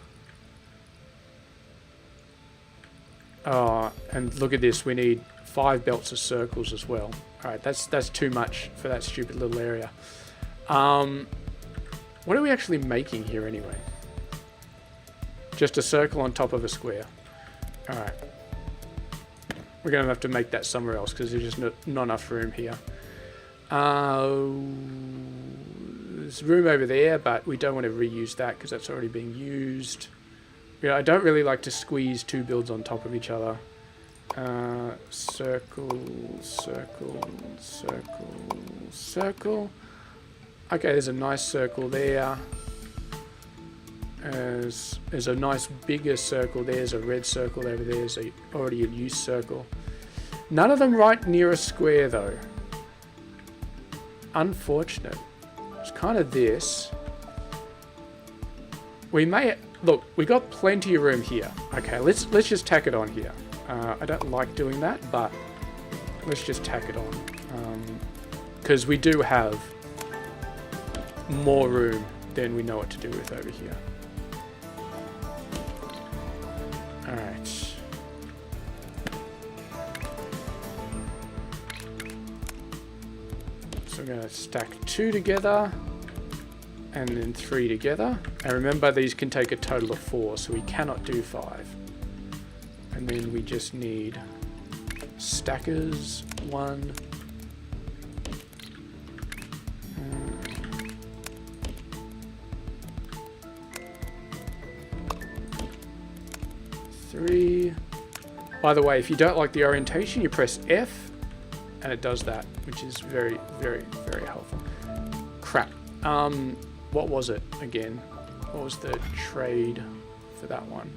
[SPEAKER 1] Oh, and look at this. We need 5 belts of circles as well. Alright, that's too much for that stupid little area. What are we actually making here anyway? Just a circle on top of a square. Alright. We're going to have to make that somewhere else because there's just not enough room here. There's room over there, but we don't want to reuse that because that's already being used. Yeah, I don't really like to squeeze 2 builds on top of each other. Circle, circle, circle, circle. Okay, there's a nice circle there. There's a nice bigger circle there. There's a red circle over there. There's already a used circle. None of them right near a square though. Unfortunate. It's kind of this. We may... look, we got plenty of room here. Okay, let's just tack it on here. I don't like doing that, but let's just tack it on. Because we do have more room than we know what to do with over here. Alright. So we're going to stack 2 together. And then 3 together. And remember, these can take a total of 4, so we cannot do 5. And then we just need stackers. 1. 3. By the way, if you don't like the orientation, you press F, and it does that, which is very, very, very helpful. Crap. What was it again? What was the trade for that one?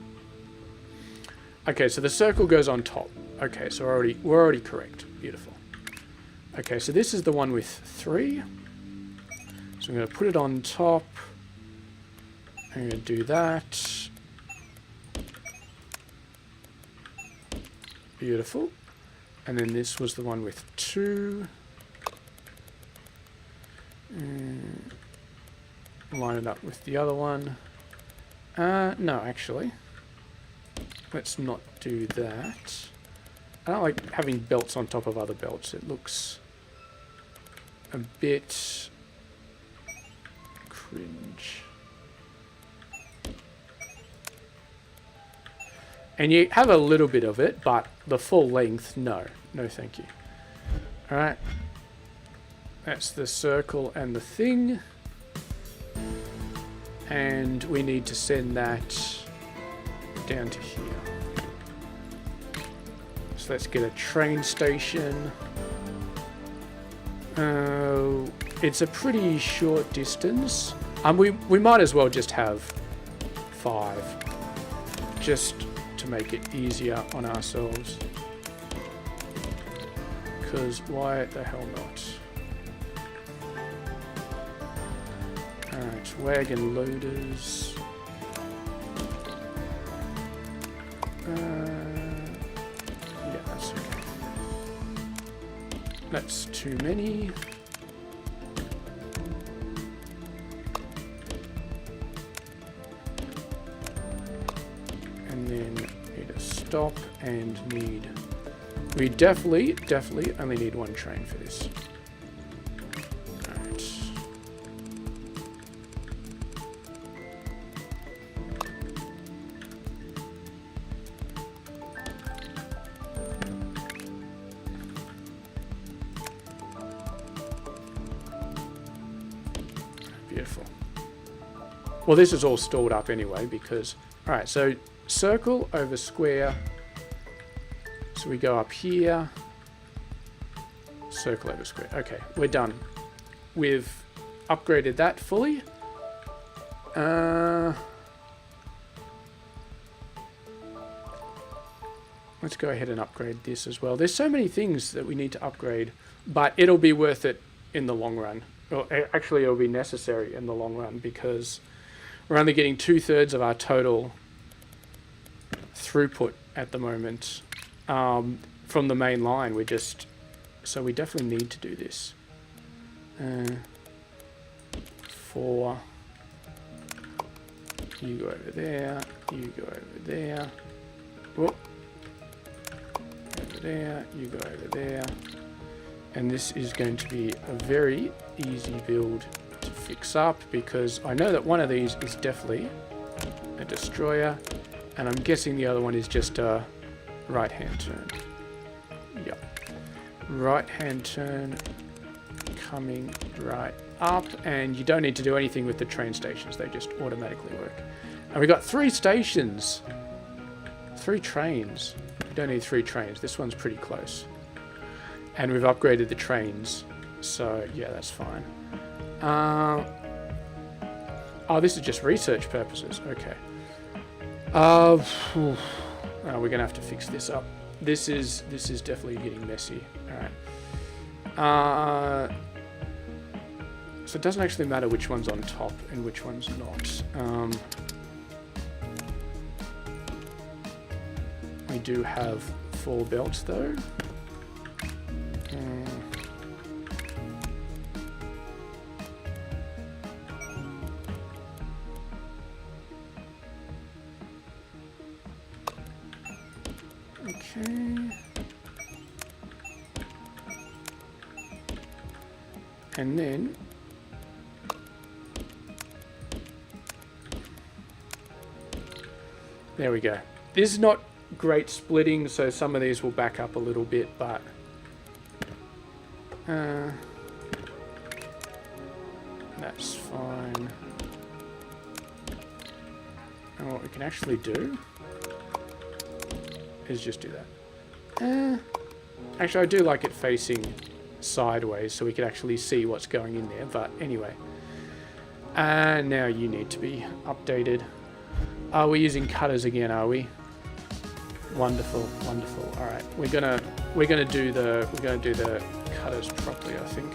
[SPEAKER 1] Okay, so the circle goes on top. Okay, so we're already correct. Beautiful. Okay, so this is the one with 3. So I'm going to put it on top. I'm going to do that. Beautiful. And then this was the one with 2. Line it up with the other one. No, actually. Let's not do that. I don't like having belts on top of other belts. It looks a bit cringe. And you have a little bit of it, but the full length, no. No, thank you. Alright. That's the circle and the thing. And we need to send that down to here. So let's get a train station. It's a pretty short distance. We might as well just have 5. Just to make it easier on ourselves. Because why the hell not? Alright, wagon loaders. Yeah, that's okay. That's too many. And then need a stop and need... we definitely only need 1 train for this. Beautiful. Well, this is all stored up anyway because... Alright, so circle over square. So we go up here. Circle over square. Okay, we're done. We've upgraded that fully. Let's go ahead and upgrade this as well. There's so many things that we need to upgrade, but it'll be worth it in the long run. Well, actually, it'll be necessary in the long run because we're only getting 2/3 of our total throughput at the moment from the main line. So we definitely need to do this. 4. You go over there. You go over there. Whoop. Over there. You go over there. And this is going to be a very easy build to fix up because I know that one of these is definitely a destroyer, and I'm guessing the other one is just a right-hand turn. Yep. Right-hand turn coming right up, and you don't need to do anything with the train stations. They just automatically work. And we've got 3 stations. 3 trains. We don't need 3 trains. This one's pretty close. And we've upgraded the trains. So, yeah, that's fine. Oh, this is just research purposes. Okay. Oh, we're going to have to fix this up. This is definitely getting messy. Alright. So it doesn't actually matter which one's on top and which one's not. We do have 4 belts though. Okay. And then there we go. This is not great splitting, so some of these will back up a little bit, but that's fine. And what we can actually do is just do that. Actually, I do like it facing sideways so we can actually see what's going in there, but anyway. And now you need to be updated. Are we using cutters again, are we? Wonderful, wonderful. All right, we're gonna do the cutters properly, I think.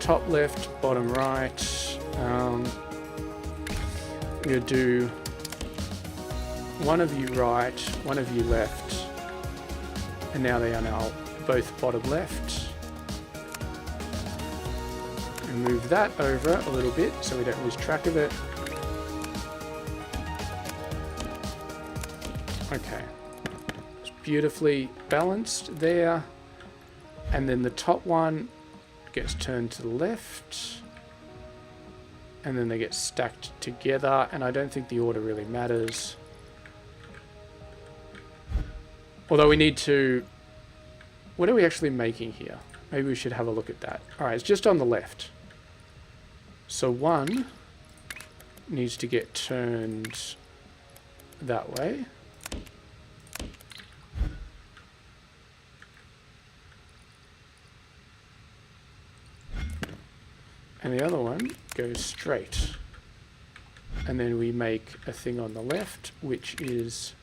[SPEAKER 1] Top left, bottom right. We're gonna do one of you right, one of you left, and now they are now both bottom left. And move that over a little bit so we don't lose track of it. Okay, it's beautifully balanced there. And then the top one gets turned to the left. And then they get stacked together. And I don't think the order really matters. Although we need to... What are we actually making here? Maybe we should have a look at that. Alright, it's just on the left. So one needs to get turned that way. And the other one goes straight. And then we make a thing on the left, which is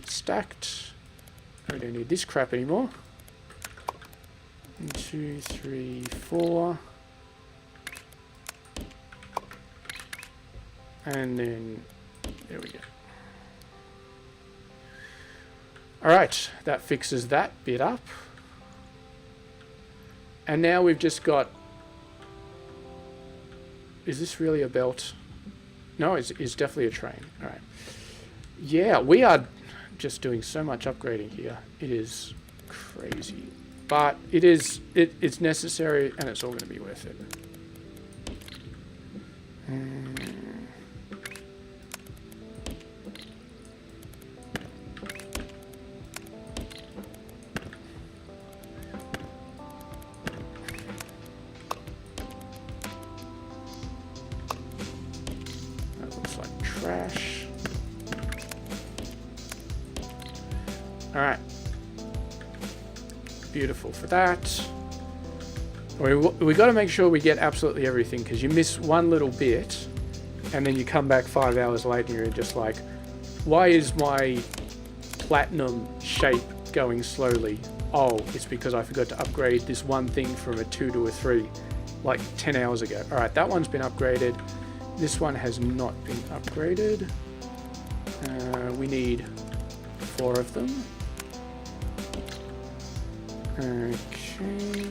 [SPEAKER 1] stacked. We don't need this crap anymore. 1, 2, 3, 4. And then, there we go. Alright, that fixes that bit up. And now we've just got... Is this really a belt? No, it's definitely a train. Alright. Yeah, we are just doing so much upgrading here. It is crazy. But it's necessary and it's all going to be worth it. All right. Beautiful for that. We got to make sure we get absolutely everything, because you miss one little bit and then you come back 5 hours later and you're just like, why is my platinum shape going slowly? Oh, it's because I forgot to upgrade this one thing from a 2 to a 3 like 10 hours ago. All right, that one's been upgraded. This one has not been upgraded. We need 4 of them. Okay.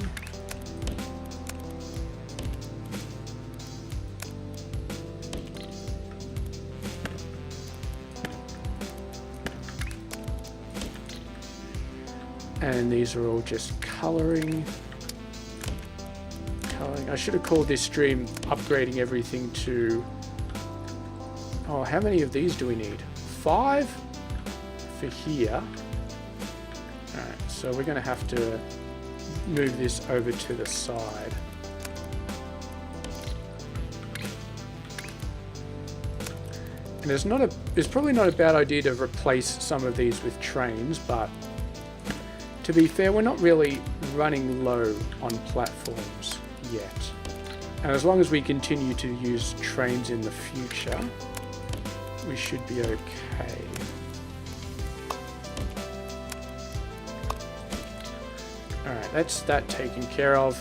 [SPEAKER 1] And these are all just coloring. I should have called this stream upgrading everything to... Oh, how many of these do we need? 5 for here. Alright, so we're going to have to move this over to the side. And it's probably not a bad idea to replace some of these with trains, but to be fair, we're not really running low on platforms yet. And as long as we continue to use trains in the future, we should be okay. Alright, that's that taken care of.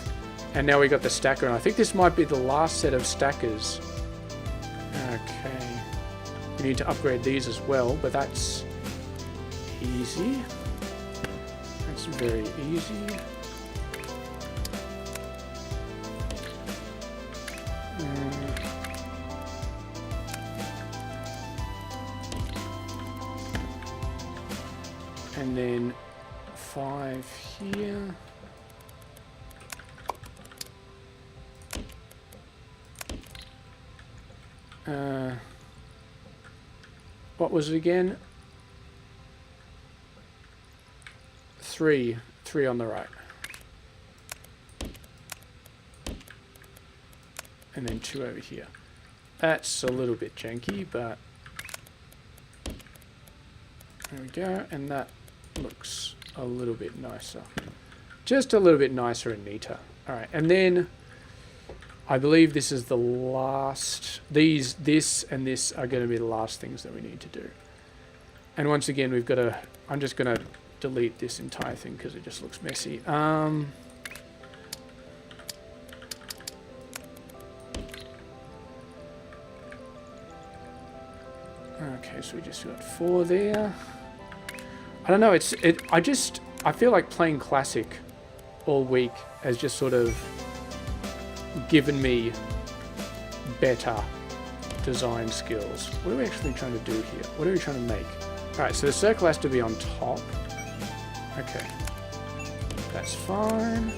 [SPEAKER 1] And now we got the stacker, and I think this might be the last set of stackers. Okay. We need to upgrade these as well, but that's easy. That's very easy. And then 5 here. What was it again? 3 on the right. And then 2 over here. That's a little bit janky, but there we go. And that looks a little bit nicer. Just a little bit nicer and neater. Alright, and then I believe this is the last... This and this are going to be the last things that we need to do. And once again, we've got to... I'm just going to delete this entire thing because it just looks messy. Okay, so we just got 4 there. I don't know, I feel like playing Classic all week has just sort of given me better design skills. What are we actually trying to do here? What are we trying to make? Alright, so the circle has to be on top. Okay. That's fine.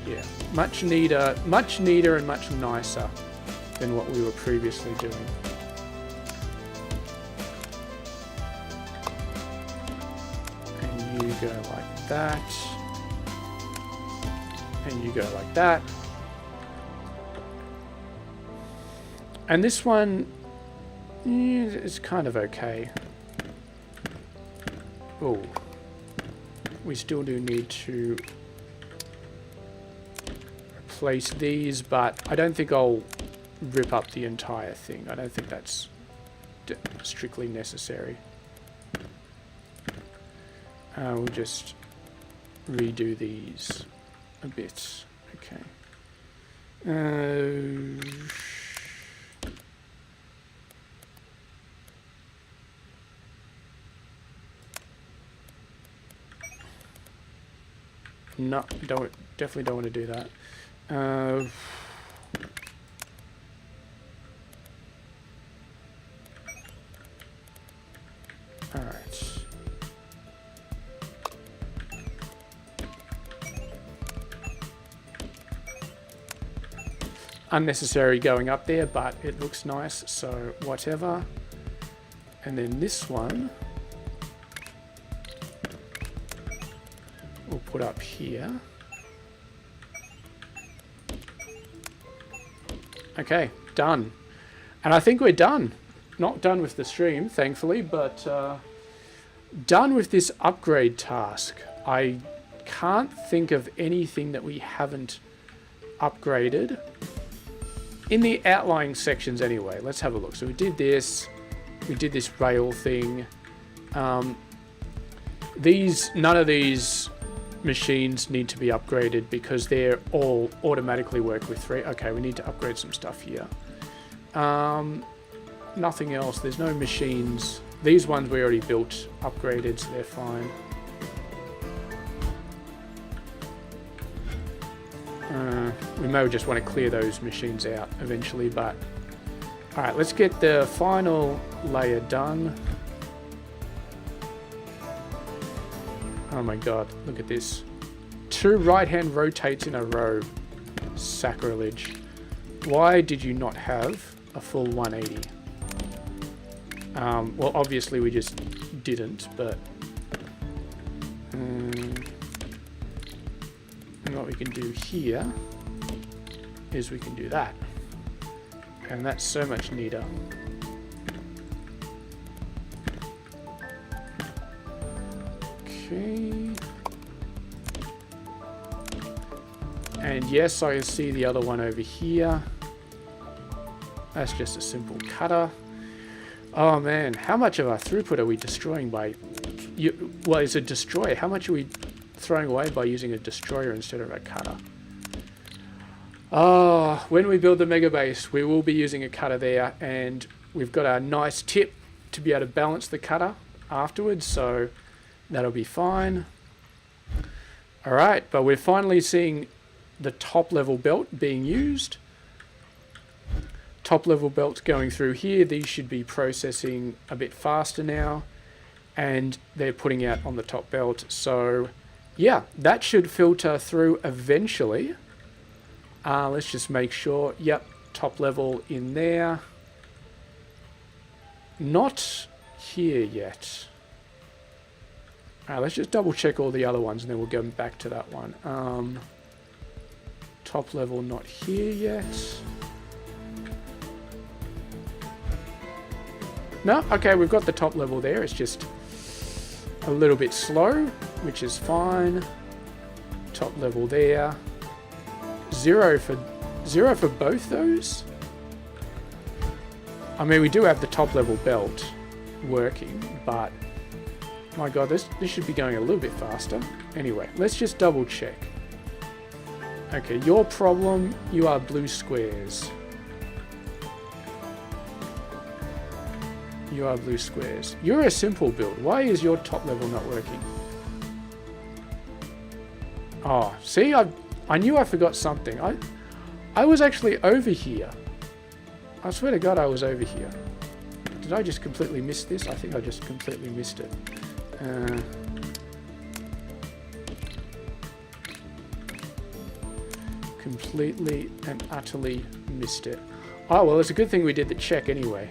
[SPEAKER 1] Yeah. Much neater and much nicer than what we were previously doing. And you go like that. And you go like that. And this one is kind of okay. Oh. We still do need to replace these, but I don't think I'll rip up the entire thing. I don't think that's strictly necessary. We'll just redo these a bit. Okay. No, definitely don't want to do that. All right. Unnecessary going up there, but it looks nice, so whatever. And then this one we'll put up here. Okay, done. And I think we're done. Not done with the stream, thankfully, but done with this upgrade task. I can't think of anything that we haven't upgraded. In the outlying sections anyway. Let's have a look. So we did this rail thing. None of these machines need to be upgraded because they're all automatically work with 3. Okay, we need to upgrade some stuff here. Nothing else. There's no machines. These ones we already built, upgraded, so they're fine. We may just want to clear those machines out eventually, but... Alright, let's get the final layer done. Oh my god, look at this. 2 right-hand rotates in a row. Sacrilege. Why did you not have a full 180? Well, obviously we just didn't, but... and what we can do here is we can do that. And that's so much neater. Okay. And yes, I see the other one over here. That's just a simple cutter. Oh man, how much of our throughput are we destroying by... well, it's a destroyer. How much are we throwing away by using a destroyer instead of a cutter? Oh, when we build the mega base, we will be using a cutter there, and we've got a nice tip to be able to balance the cutter afterwards, so that'll be fine. Alright, but we're finally seeing the top level belt being used. Top level belts going through here. These should be processing a bit faster now, and they're putting out on the top belt. So yeah, that should filter through eventually. Let's just make sure. Yep, top level in there. Not here yet. Let's just double check all the other ones and then we'll go back to that one. Top level not here yet. No, okay, we've got the top level there. It's just a little bit slow, which is fine. Top level there. Zero for both those. I mean, we do have the top level belt working, but my god, this should be going a little bit faster. Anyway, let's just double check. Okay, your problem, you are blue squares. You are blue squares. You're a simple build. Why is your top level not working? Oh, see, I knew I forgot something. I was actually over here. I swear to God I was over here. Did I just completely miss this? I think I just completely missed it. Completely and utterly missed it. Oh, well, it's a good thing we did the check anyway.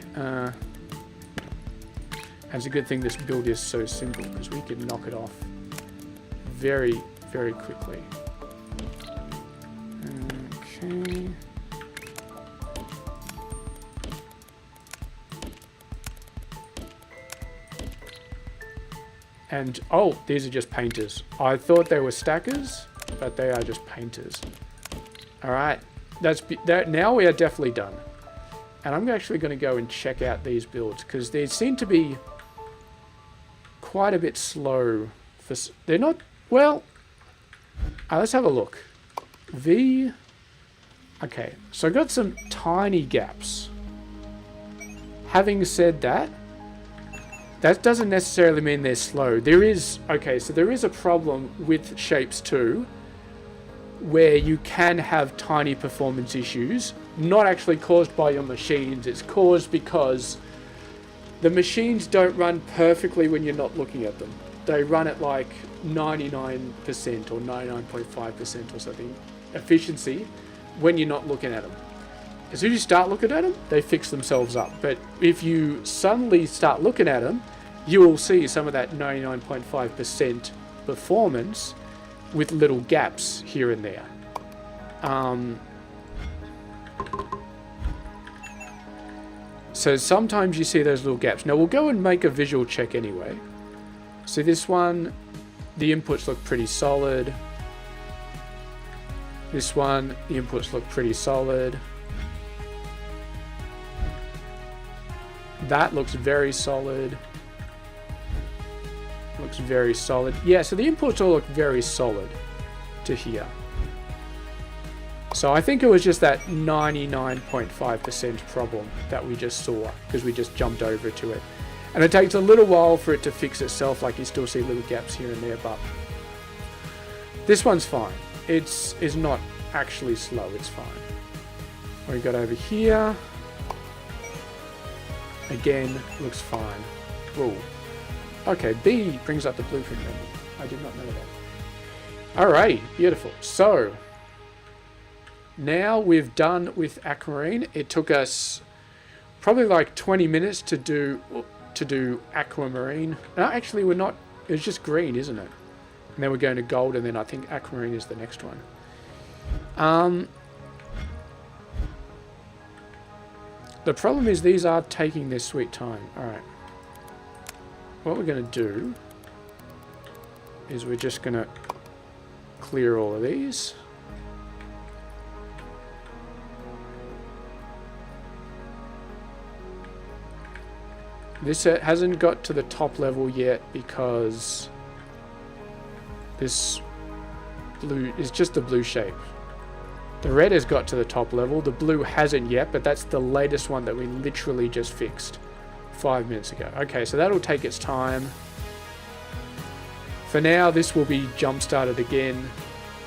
[SPEAKER 1] It's a good thing this build is so simple, because we can knock it off very, very quickly. Okay. And, oh, these are just painters. I thought they were stackers, but they are just painters. Alright, now we are definitely done. And I'm actually going to go and check out these builds, because they seem to be quite a bit slow. They're not, well, let's have a look. Okay, so I got some tiny gaps. Having said that, that doesn't necessarily mean they're slow. There is a problem with Shapez 2 where you can have tiny performance issues, not actually caused by your machines. It's caused because the machines don't run perfectly when you're not looking at them. They run at like 99% or 99.5% or something efficiency when you're not looking at them. As soon as you start looking at them, they fix themselves up. But if you suddenly start looking at them, you will see some of that 99.5% performance with little gaps here and there. So sometimes you see those little gaps. Now we'll go and make a visual check anyway. So this one, the inputs look pretty solid. This one, the inputs look pretty solid. That looks very solid. Looks very solid. Yeah, so the inputs all look very solid to here. So I think it was just that 99.5% problem that we just saw because we just jumped over to it. And it takes a little while for it to fix itself, like you still see little gaps here and there, but this one's fine. It's not actually slow, it's fine. What we got over here, again, looks fine. Whoa. Okay, B brings up the blueprint menu. I did not know that. Alright, beautiful. So, now we've done with aquamarine. It took us probably like 20 minutes to do aquamarine. No, actually we're not. It's just green, isn't it? And then we're going to gold, and then I think aquamarine is the next one. The problem is these are taking their sweet time. Alright. What we're going to do is we're just going to clear all of these. This hasn't got to the top level yet because this blue is just the blue shape. The red has got to the top level. The blue hasn't yet, but that's the latest one that we literally just fixed 5 minutes ago. Okay, so that'll take its time. For now, this will be jump started again.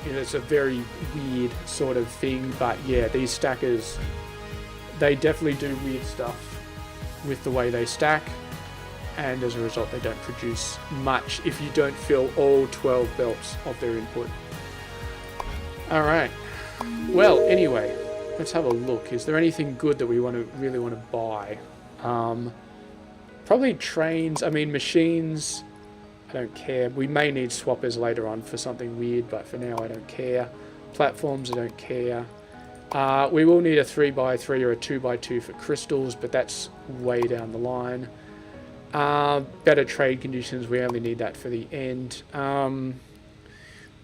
[SPEAKER 1] You know, it's a very weird sort of thing, but yeah, these stackers, they definitely do weird stuff with the way they stack, and as a result they don't produce much if you don't fill all 12 belts of their input. Alright, well anyway, let's have a look. Is there anything good that we really want to buy? Probably trains. I mean, machines, I don't care. We may need swappers later on for something weird, but for now I don't care. Platforms, I don't care. We will need a 3x3 or a 2x2 for crystals, but that's way down the line. Better trade conditions, we only need that for the end. Don't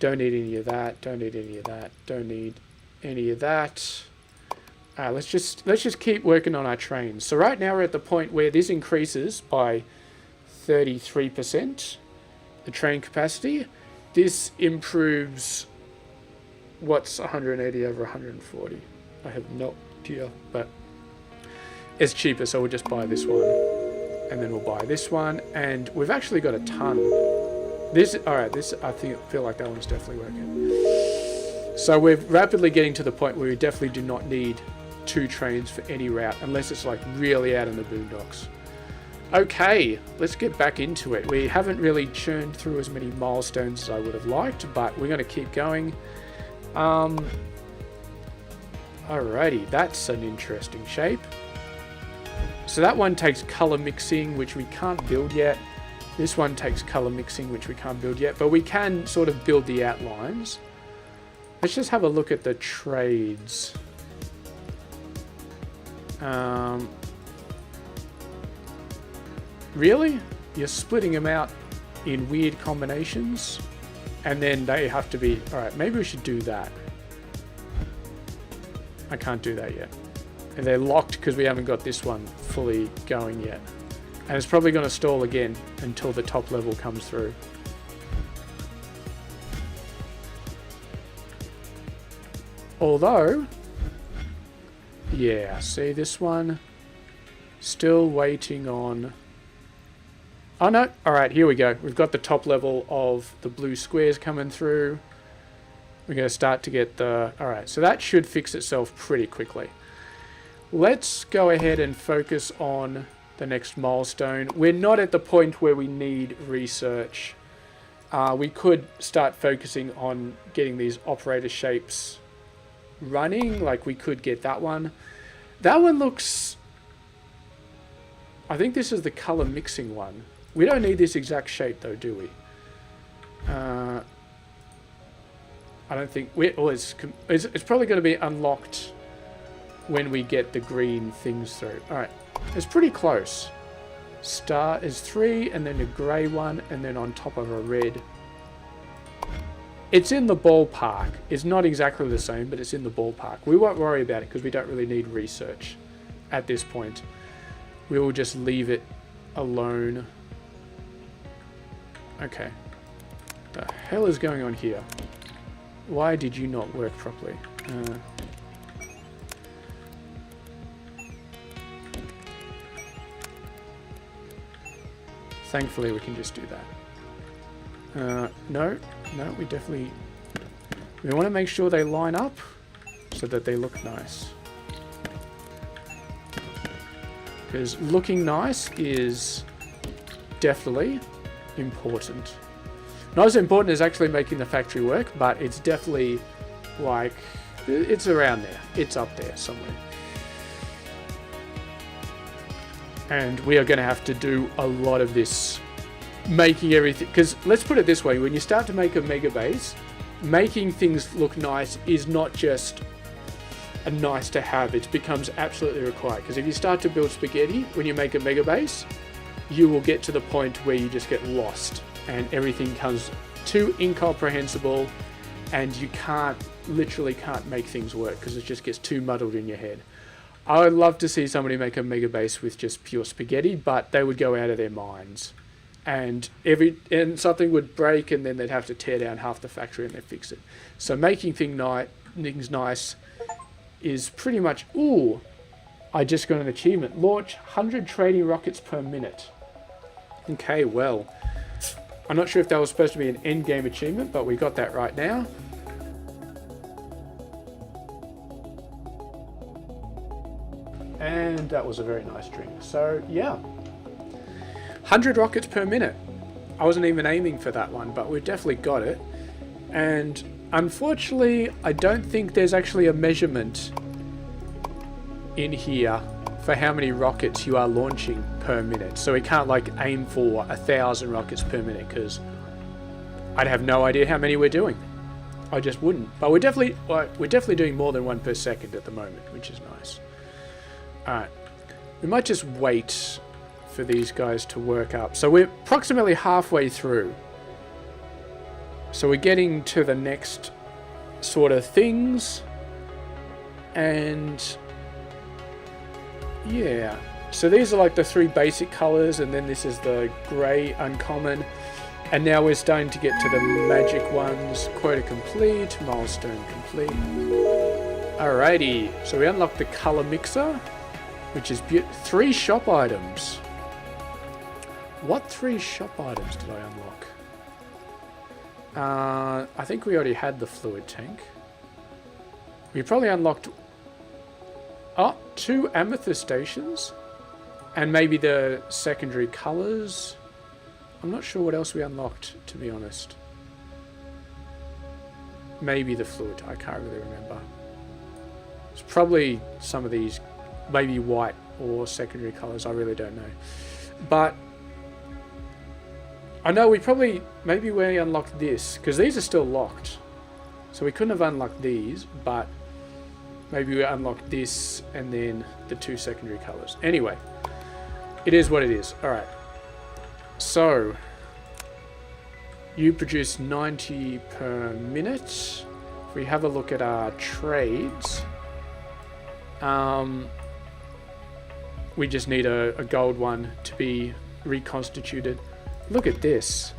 [SPEAKER 1] need any of that, don't need any of that, don't need any of that. Let's just keep working on our trains. So right now we're at the point where this increases by 33%, the train capacity. This improves what's 180 over 140? I have no idea, but it's cheaper, so we'll just buy this one. And then we'll buy this one, and we've actually got a ton. Alright, this, I feel like that one's definitely working. So we're rapidly getting to the point where we definitely do not need 2 trains for any route, unless it's like really out in the boondocks. Okay, let's get back into it. We haven't really churned through as many milestones as I would have liked, but we're going to keep going. Alrighty, that's an interesting shape. So that one takes color mixing, which we can't build yet. This one takes color mixing, which we can't build yet, but we can sort of build the outlines. Let's just have a look at the trades. Really? You're splitting them out in weird combinations? And then they have to be... Alright, maybe we should do that. I can't do that yet. And they're locked because we haven't got this one fully going yet. And it's probably going to stall again until the top level comes through. Although... Yeah, see this one? Still waiting on... Oh no, alright, here we go. We've got the top level of the blue squares coming through. We're going to start to get the... Alright, so that should fix itself pretty quickly. Let's go ahead and focus on the next milestone. We're not at the point where we need research. We could start focusing on getting these operator shapes running. Like, we could get that one. That one looks... I think this is the color mixing one. We don't need this exact shape though, do we? I don't think... it's probably going to be unlocked when we get the green things through. Alright, it's pretty close. Star is 3, and then a grey one, and then on top of a red. It's in the ballpark. It's not exactly the same, but it's in the ballpark. We won't worry about it because we don't really need research at this point. We will just leave it alone. Okay. The hell is going on here? Why did you not work properly? Thankfully, we can just do that. No, we definitely... We want to make sure they line up so that they look nice. Because looking nice is definitely important. Not as important as actually making the factory work, but it's definitely like... It's around there. It's up there somewhere. And we are going to have to do a lot of this, making everything, because let's put it this way, when you start to make a mega base, making things look nice is not just a nice to have, it becomes absolutely required. Because if you start to build spaghetti when you make a mega base, you will get to the point where you just get lost and everything becomes too incomprehensible and you literally can't make things work because it just gets too muddled in your head. I would love to see somebody make a mega base with just pure spaghetti, but they would go out of their minds. And something would break and then they'd have to tear down half the factory and they'd fix it. So making things nice is pretty much... Ooh, I just got an achievement. Launch 100 trading rockets per minute. Okay, well, I'm not sure if that was supposed to be an end game achievement, but we got that right now. And that was a very nice drink. So, yeah. 100 rockets per minute. I wasn't even aiming for that one, but we definitely got it. And unfortunately, I don't think there's actually a measurement in here for how many rockets you are launching per minute. So we can't like aim for 1,000 rockets per minute because I'd have no idea how many we're doing. I just wouldn't. But we're definitely doing more than one per second at the moment, which is nice. Alright, we might just wait for these guys to work up. So we're approximately halfway through. So we're getting to the next sort of things. And yeah, so these are like the 3 basic colors, and then this is the grey uncommon. And now we're starting to get to the magic ones. Quota complete, milestone complete. Alrighty, so we unlocked the color mixer, which is 3 shop items. What 3 shop items did I unlock? I think we already had the fluid tank. We probably unlocked 2 amethyst stations and maybe the secondary colors. I'm not sure what else we unlocked, to be honest. Maybe the fluid, I can't really remember. It's probably some of these, maybe white or secondary colors, I really don't know. But I know maybe we unlocked this, because these are still locked. So we couldn't have unlocked these, but maybe we unlocked this and then the 2 secondary colors. Anyway, it is what it is. Alright. So, you produce 90 per minute. If we have a look at our trades, we just need a gold one to be reconstituted. Look at this.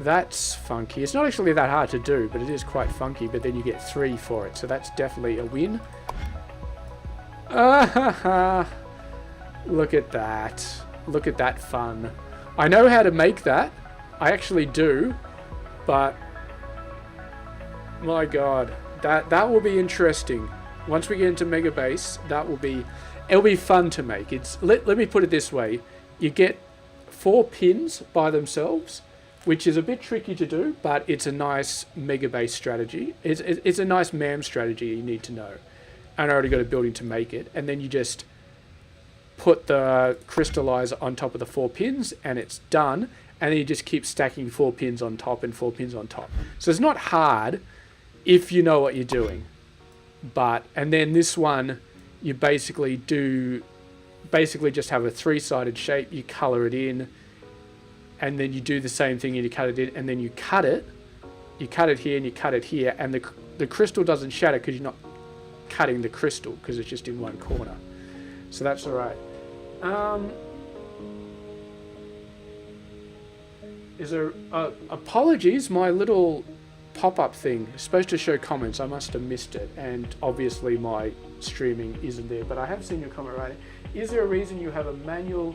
[SPEAKER 1] That's funky. It's not actually that hard to do, but it is quite funky, but then you get 3 for it, so that's definitely a win. Look at that. Look at that fun. I know how to make that. I actually do, but my god, that will be interesting. Once we get into Mega Base, it'll be fun to make. Let me put it this way. You get 4 pins by themselves, which is a bit tricky to do, but it's a nice Mega Base strategy. It's a nice MAM strategy you need to know. And I already got a building to make it. And then you just put the crystallizer on top of the 4 pins and it's done. And then you just keep stacking 4 pins on top and 4 pins on top. So it's not hard if you know what you're doing. And then this one, you basically do basically just have a 3-sided shape. You color it in, and then you do the same thing and you cut it in, and then you cut it. You cut it here and you cut it here, and the crystal doesn't shatter because you're not cutting the crystal, because it's just in one corner. So that's all right. Is there apologies, my little pop-up thing is supposed to show comments. I must have missed it, and obviously my streaming isn't there, but I have seen your comment right. Is there a reason you have a manual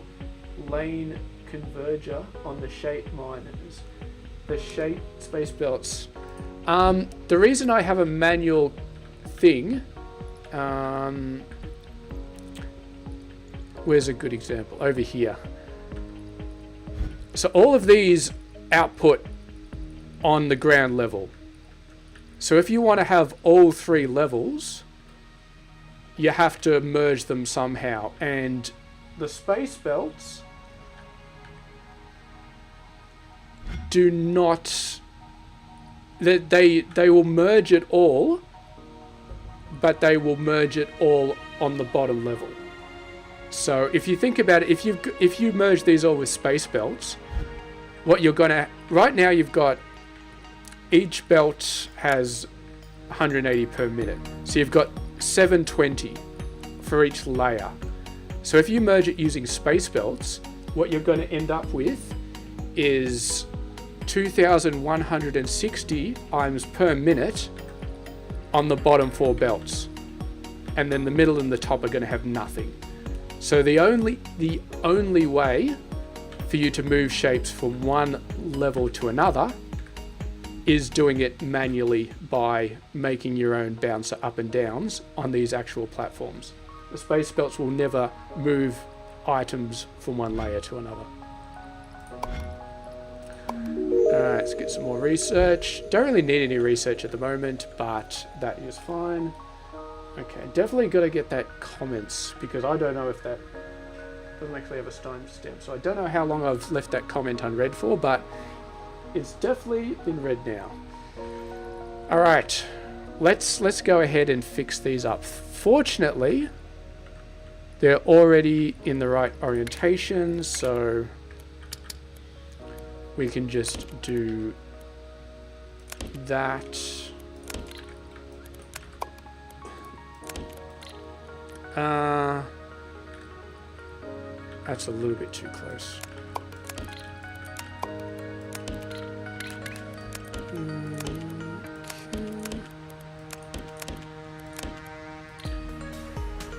[SPEAKER 1] lane converger on the shape miners, the shape space belts? The reason I have a manual thing, where's a good example? Over here. So all of these output on the ground level. So if you want to have all 3 levels, you have to merge them somehow. And the space belts do not... They will merge it all, but they will merge it all on the bottom level. So if you think about it, if you merge these all with space belts, what you're gonna... Right now you've got... Each belt has 180 per minute. So you've got 720 for each layer. So if you merge it using space belts, what you're going to end up with is 2,160 items per minute on the bottom 4 belts. And then the middle and the top are going to have nothing. So the only way for you to move shapes from one level to another is doing it manually by making your own bouncer up and downs on these actual platforms. The space belts will never move items from one layer to another. Alright, let's get some more research. Don't really need any research at the moment, but that is fine. Okay, definitely got to get that comments, because I don't know if that doesn't actually have a timestamp. So I don't know how long I've left that comment unread for, but it's definitely been read now. All right, let's go ahead and fix these up. Fortunately, they're already in the right orientation, so we can just do that. That's a little bit too close.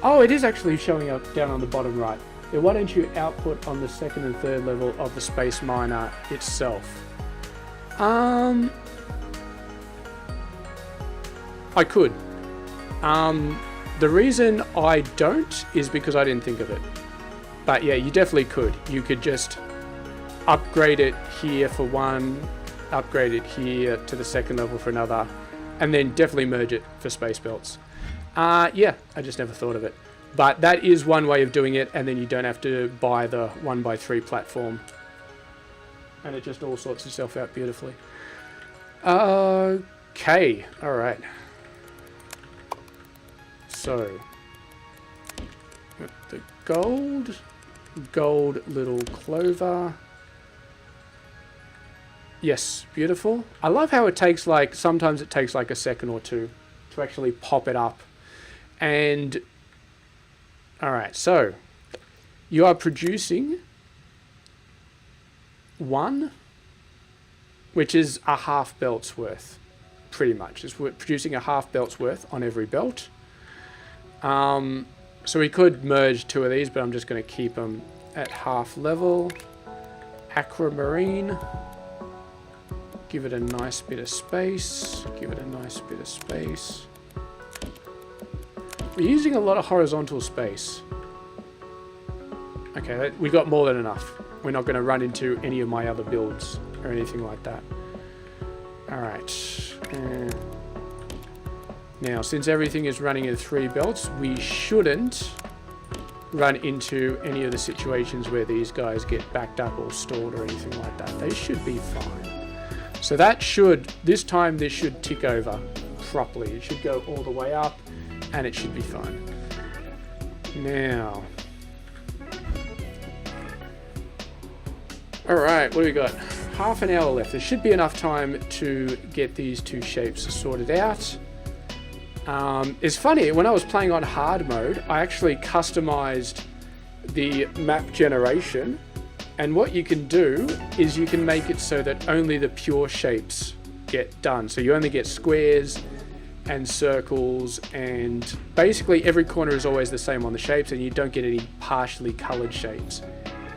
[SPEAKER 1] Oh, it is actually showing up down on the bottom right. Then why don't you output on the 2nd and 3rd level of the space miner itself? I could. The reason I don't is because I didn't think of it. But yeah, you definitely could. You could just upgrade it here for one, upgrade it here to the 2nd level for another, and then definitely merge it for space belts. Yeah, I just never thought of it. But that is one way of doing it, and then you don't have to buy the 1x3 platform. And it just all sorts itself out beautifully. Okay, alright. So, with the gold little clover. Yes, beautiful. I love how it takes sometimes it takes like a second or two to actually pop it up. And, alright, so, you are producing 1, which is a half belt's worth, pretty much. It's producing a half belt's worth on every belt. So we could merge 2 of these, but I'm just going to keep them at half level. Aquamarine. Give it a nice bit of space. Give it a nice bit of space. We're using a lot of horizontal space. Okay, we got more than enough. We're not going to run into any of my other builds or anything like that. Alright. Now, since everything is running in 3 belts, we shouldn't run into any of the situations where these guys get backed up or stalled or anything like that. They should be fine. So that should, this time this should tick over properly. It should go all the way up and it should be fine. Now, Alright, what do we got? Half an hour left. There should be enough time to get these two shapes sorted out. It's funny, when I was playing on hard mode, I actually customized the map generation, and what you can do is you can make it so that only the pure shapes get done. So you only get squares and circles, and basically every corner is always the same on the shapes, and you don't get any partially colored shapes,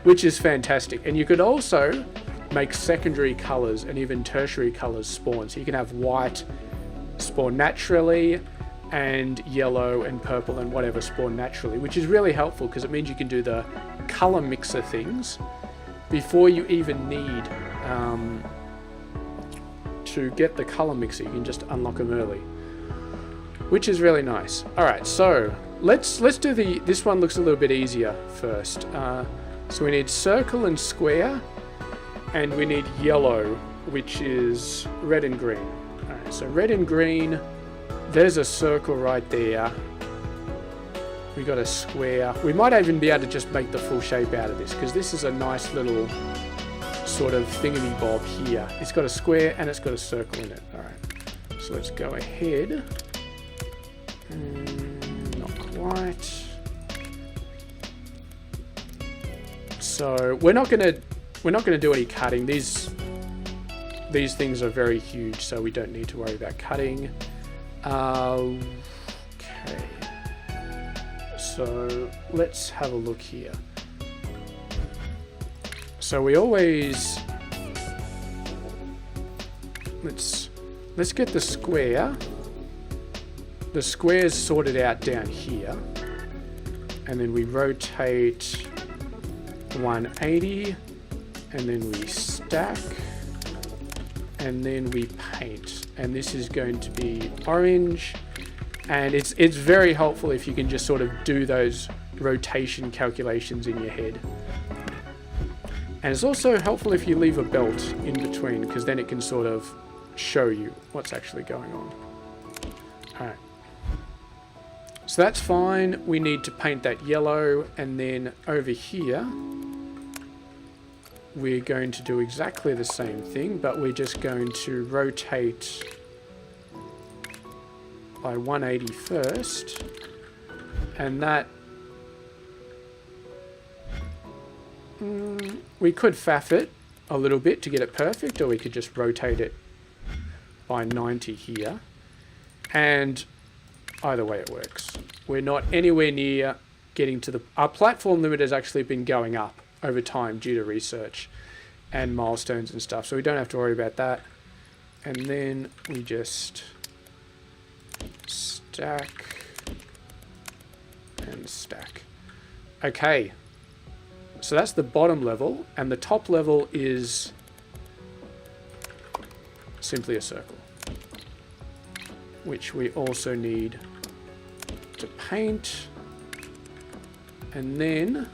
[SPEAKER 1] which is fantastic. And you could also make secondary colors and even tertiary colors spawn. So you can have white spawn naturally, and yellow and purple and whatever spawn naturally, which is really helpful because it means you can do the color mixer things before you even need to get the color mixer. You can just unlock them early, which is really nice. All right, so let's do this one. Looks a little bit easier first. So we need circle and square, and we need yellow, which is red and green. All right, so red and green. There's a circle right there. We got a square. We might even be able to just make the full shape out of this, because this is a nice little sort of thingamy-bob here. It's got a square and it's got a circle in it. All right, so let's go ahead. Not quite. So we're not gonna do any cutting. These things are very huge, so we don't need to worry about cutting. Okay, so let's have a look here. So we always let's get the square. The square's sorted out down here, and then we rotate 180, and then we stack, and then we paint. And this is going to be orange, and it's very helpful if you can just sort of do those rotation calculations in your head. And it's also helpful if you leave a belt in between, because then it can sort of show you what's actually going on. All right, so that's fine. We need to paint that yellow, and then over here we're going to do exactly the same thing, but we're just going to rotate by 180 first, and that we could faff it a little bit to get it perfect, or we could just rotate it by 90 here, and either way it works. We're not anywhere near getting to our platform limit has actually been going up over time due to research and milestones and stuff, so we don't have to worry about that. And then we just stack and stack. Okay, so that's the bottom level, and the top level is simply a circle, which we also need to paint. And then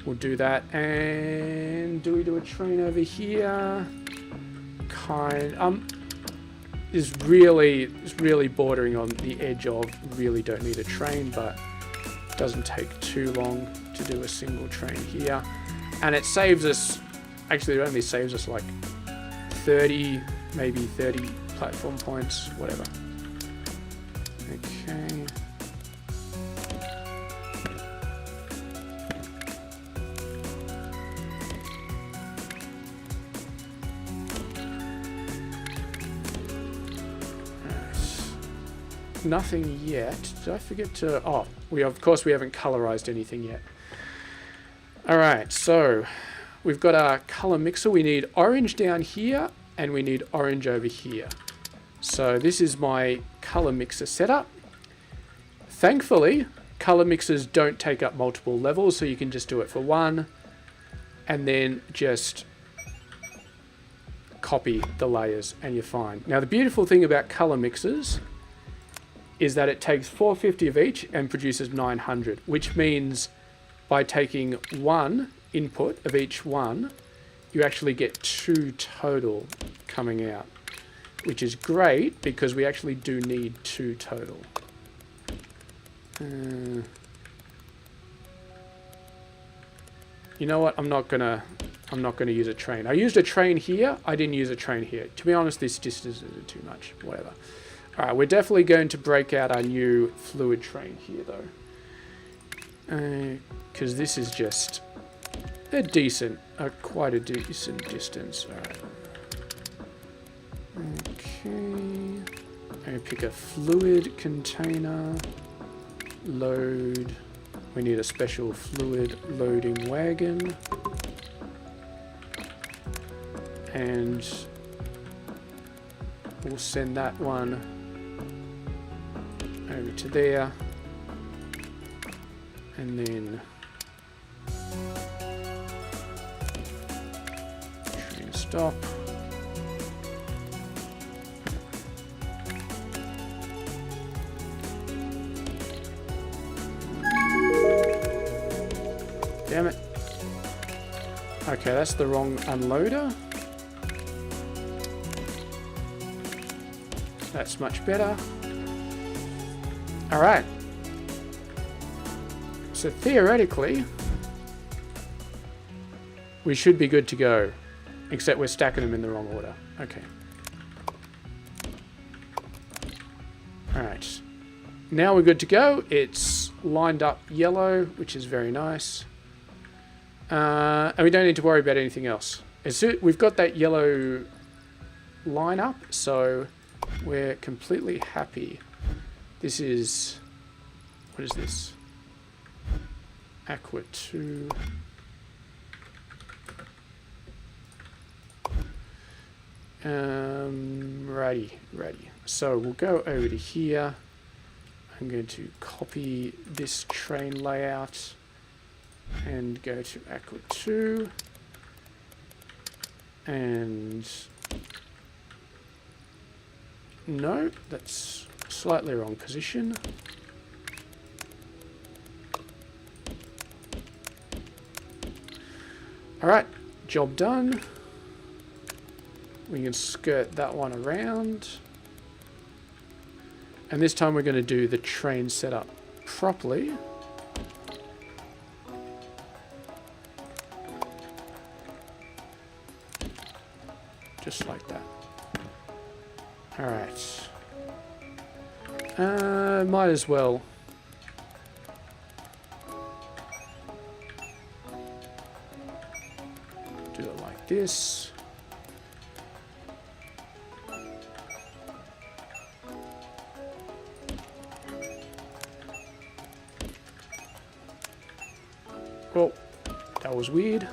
[SPEAKER 1] we'll do that. And do we do a train over here? Is really bordering on the edge of really don't need a train, but it doesn't take too long to do a single train here. And it saves us, actually it only saves us like 30, maybe 30 platform points, whatever. Okay. Nothing yet. Did I forget to... Oh, of course we haven't colorized anything yet. Alright, so we've got our color mixer. We need orange down here, and we need orange over here. So this is my color mixer setup. Thankfully, color mixers don't take up multiple levels, so you can just do it for one, and then just copy the layers, and you're fine. Now, the beautiful thing about color mixers is that it takes 450 of each and produces 900, which means by taking one input of each one, you actually get 2 total coming out, which is great because we actually do need 2 total. You know what? I'm not gonna use a train. I used a train here. I didn't use a train here. To be honest, this distance isn't too much. Whatever. All right, we're definitely going to break out our new fluid train here, though, because this is just a decent, quite a decent distance. All right. Okay. I'm gonna pick a fluid container. Load. We need a special fluid loading wagon. And we'll send that one over to there. And then train stop. Damn it. Okay, that's the wrong unloader. That's much better. Alright. So theoretically, we should be good to go. Except we're stacking them in the wrong order. Okay. Alright. Now we're good to go. It's lined up yellow, which is very nice. And we don't need to worry about anything else. We've got that yellow line up, so we're completely happy. This is... what is this? Aqua 2. Righty. So we'll go over to here. I'm going to copy this train layout and go to Aqua 2. And no, that's slightly wrong position. Alright, job done. We can skirt that one around. And this time we're going to do the train setup properly. Just like that. Alright. Might as well. Do it like this. Well, that was weird.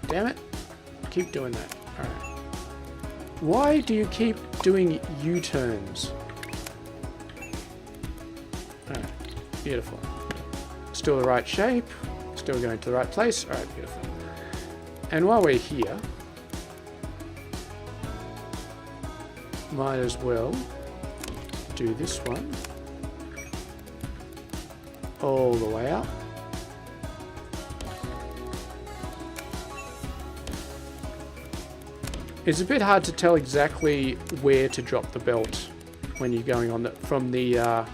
[SPEAKER 1] Damn it. Keep doing that. Alright. Why do you keep doing U-turns? Alright. Beautiful. Still the right shape. Still going to the right place. Alright, beautiful. And while we're here, might as well do this one all the way up. It's a bit hard to tell exactly where to drop the belt when you're going on from the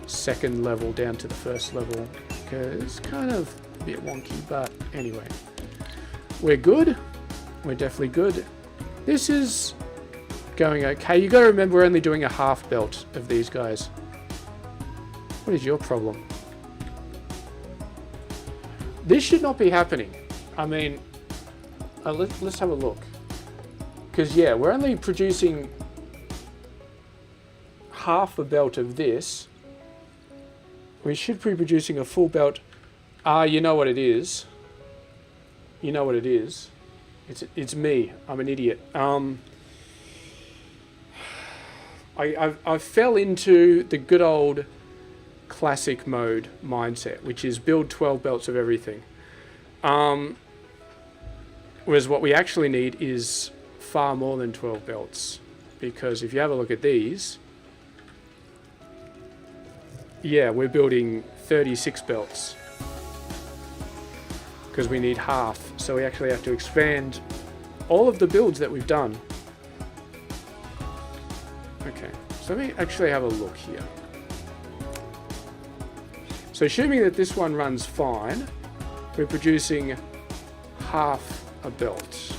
[SPEAKER 1] second level down to the first level, because it's kind of a bit wonky, but anyway. We're good. We're definitely good. This is going okay. You got to remember we're only doing a half belt of these guys. What is your problem? This should not be happening. I mean, let's have a look. Because, yeah, we're only producing half a belt of this. We should be producing a full belt. You know what it is. You know what it is. It's me. I'm an idiot. I fell into the good old classic mode mindset, which is build 12 belts of everything. Whereas what we actually need is far more than 12 belts, because if you have a look at these, yeah, we're building 36 belts because we need half, so we actually have to expand all of the builds that we've done. Okay, so let me actually have a look here. So assuming that this one runs fine, we're producing half a belt.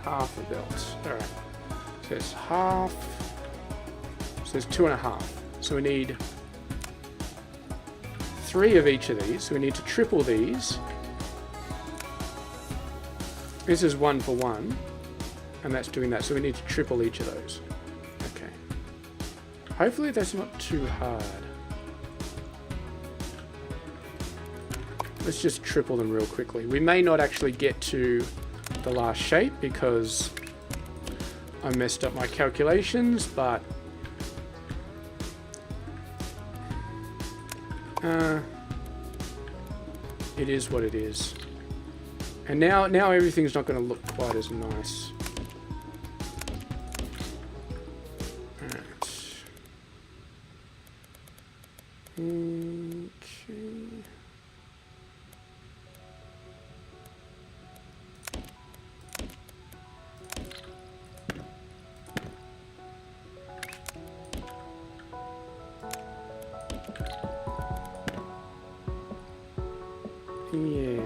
[SPEAKER 1] Half a belt. All right. So it's half. So it's 2.5. So we need 3 of each of these. So we need to triple these. This is 1 for 1. And that's doing that. So we need to triple each of those. Okay. Hopefully that's not too hard. Let's just triple them real quickly. We may not actually get to the last shape because I messed up my calculations, but it is what it is. And now everything's not going to look quite as nice. Alright. Okay. Yeah.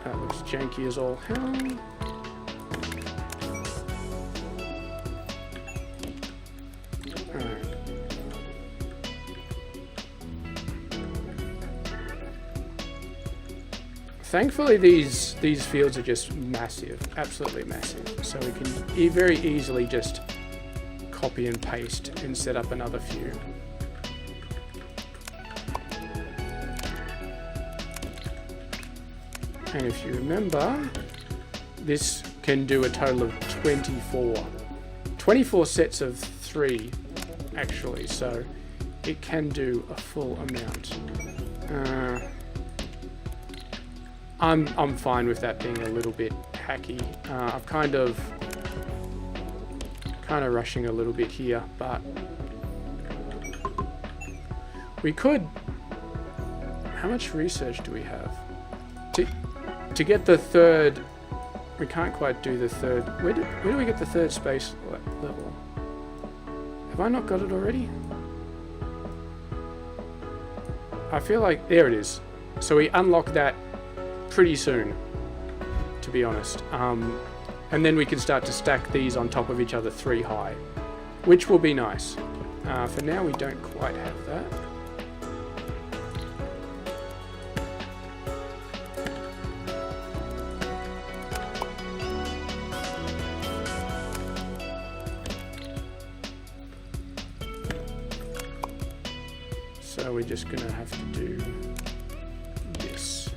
[SPEAKER 1] That looks janky as all hell. Thankfully, these fields are just massive, absolutely massive. So we can very easily just copy and paste and set up another few. And if you remember, this can do a total of 24 sets of 3, actually. So it can do a full amount. I'm fine with that being a little bit hacky. I'm kind of rushing a little bit here, but we could. How much research do we have? To get the third, we can't quite do the third. Where do we get the third space level? Have I not got it already? I feel like there it is. So we unlock that pretty soon, to be honest, and then we can start to stack these on top of each other 3 high, which will be nice. For now we don't quite have that. So we're just gonna have to do this.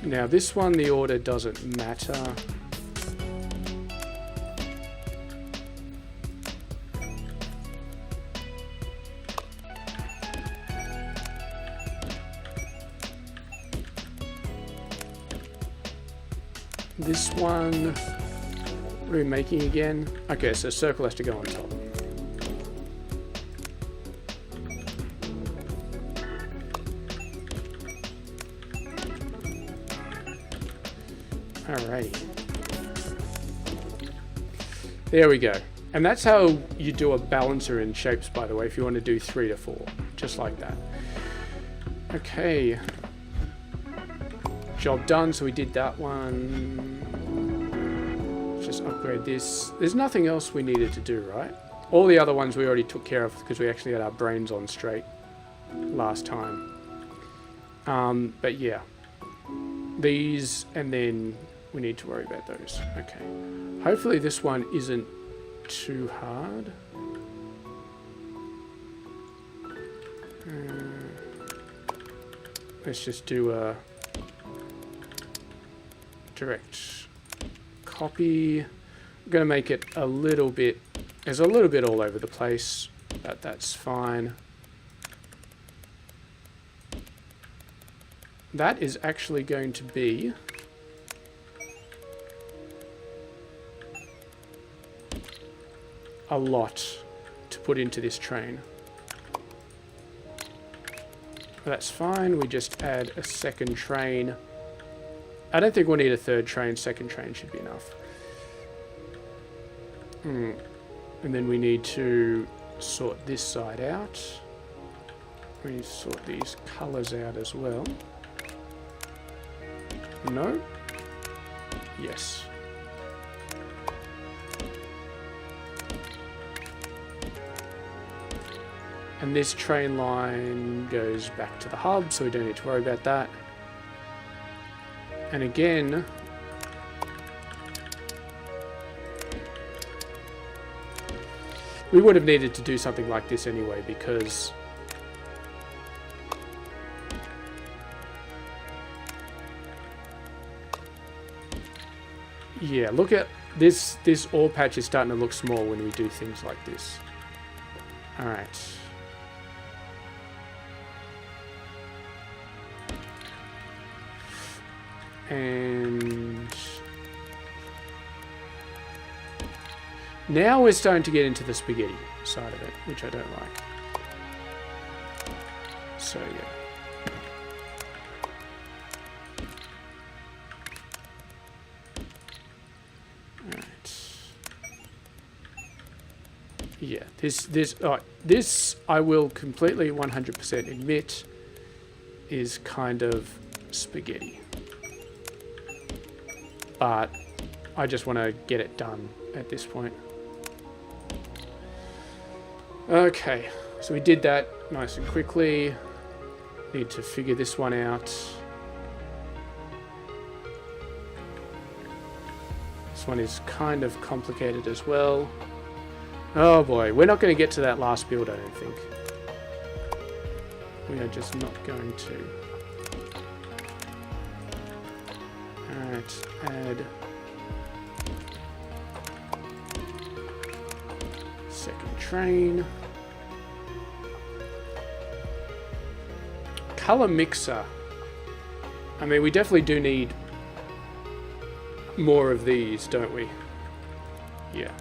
[SPEAKER 1] Now this one, the order doesn't matter. This one, what are we making again? Okay, so circle has to go on top. Alrighty. There we go. And that's how you do a balancer in Shapes, by the way, if you want to do 3 to 4. Just like that. Okay. Job done, so we did that one. Let's just upgrade this. There's nothing else we needed to do, right? All the other ones we already took care of because we actually had our brains on straight last time. But yeah. These, and then we need to worry about those. Okay. Hopefully this one isn't too hard. Let's just do a direct copy. I'm going to make it a little bit, there's a little bit all over the place, but that's fine. that is actually going to be a lot to put into this train. That's fine, we just add a second train. I don't think we'll need a third train, second train should be enough. And then we need to sort this side out. We need to sort these colours out as well. No? Yes. And this train line goes back to the hub, so we don't need to worry about that. And again, we would have needed to do something like this anyway, because yeah, look at this. This ore patch is starting to look small when we do things like this. All right. And now we're starting to get into the spaghetti side of it, which I don't like. So yeah. Alright. Yeah, this I will completely 100% admit is kind of spaghetti. But I just want to get it done at this point. Okay, so we did that nice and quickly. Need to figure this one out. This one is kind of complicated as well. Oh boy, we're not going to get to that last build, I don't think. We are just not going to. Alright, add second train. Color mixer. I mean, we definitely do need more of these, don't we? Yeah.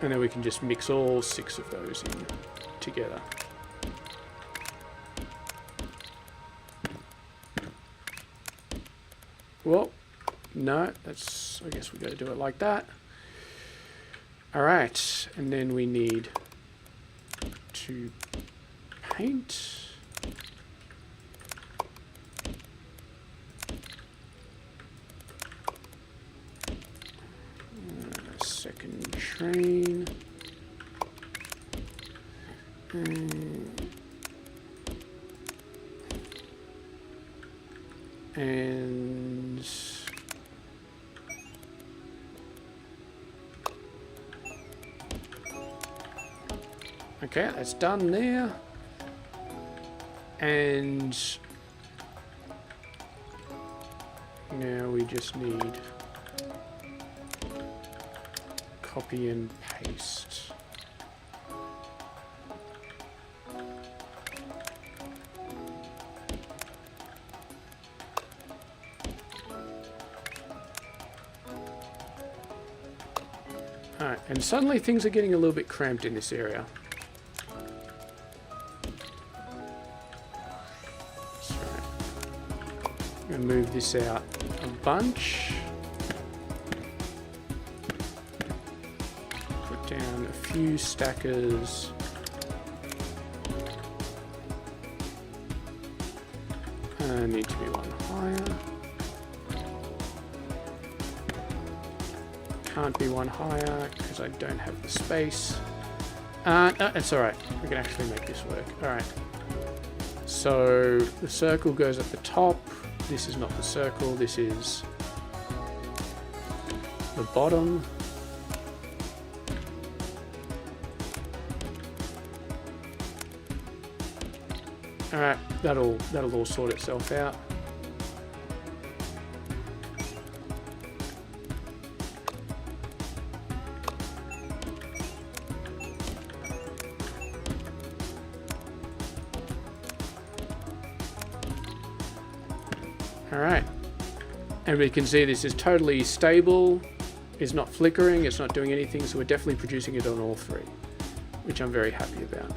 [SPEAKER 1] And then we can just mix all 6 of those in together. Well, no, that's, I guess we got to do it like that. All right, and then we need to paint. Second train. And okay, that's done there. And now we just need copy and paste. Alright, and suddenly things are getting a little bit cramped in this area. So, I'm going to move this out a bunch. Put down a few stackers. Need to be one higher. Can't be one higher because I don't have the space. No, it's alright. We can actually make this work. Alright. So the circle goes at the top. This is not the circle. This is the bottom. Alright, that'll all sort itself out. Alright, and we can see this is totally stable, it's not flickering, it's not doing anything, so we're definitely producing it on all three, which I'm very happy about.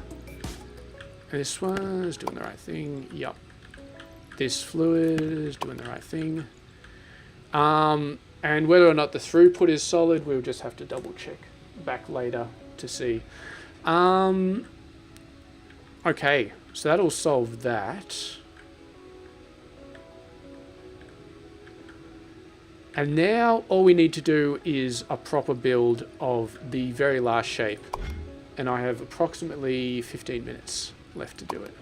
[SPEAKER 1] And this one is doing the right thing, yup. This fluid is doing the right thing. And whether or not the throughput is solid, we'll just have to double check back later to see. Okay, so that'll solve that. And now all we need to do is a proper build of the very last shape. And I have approximately 15 minutes left to do it.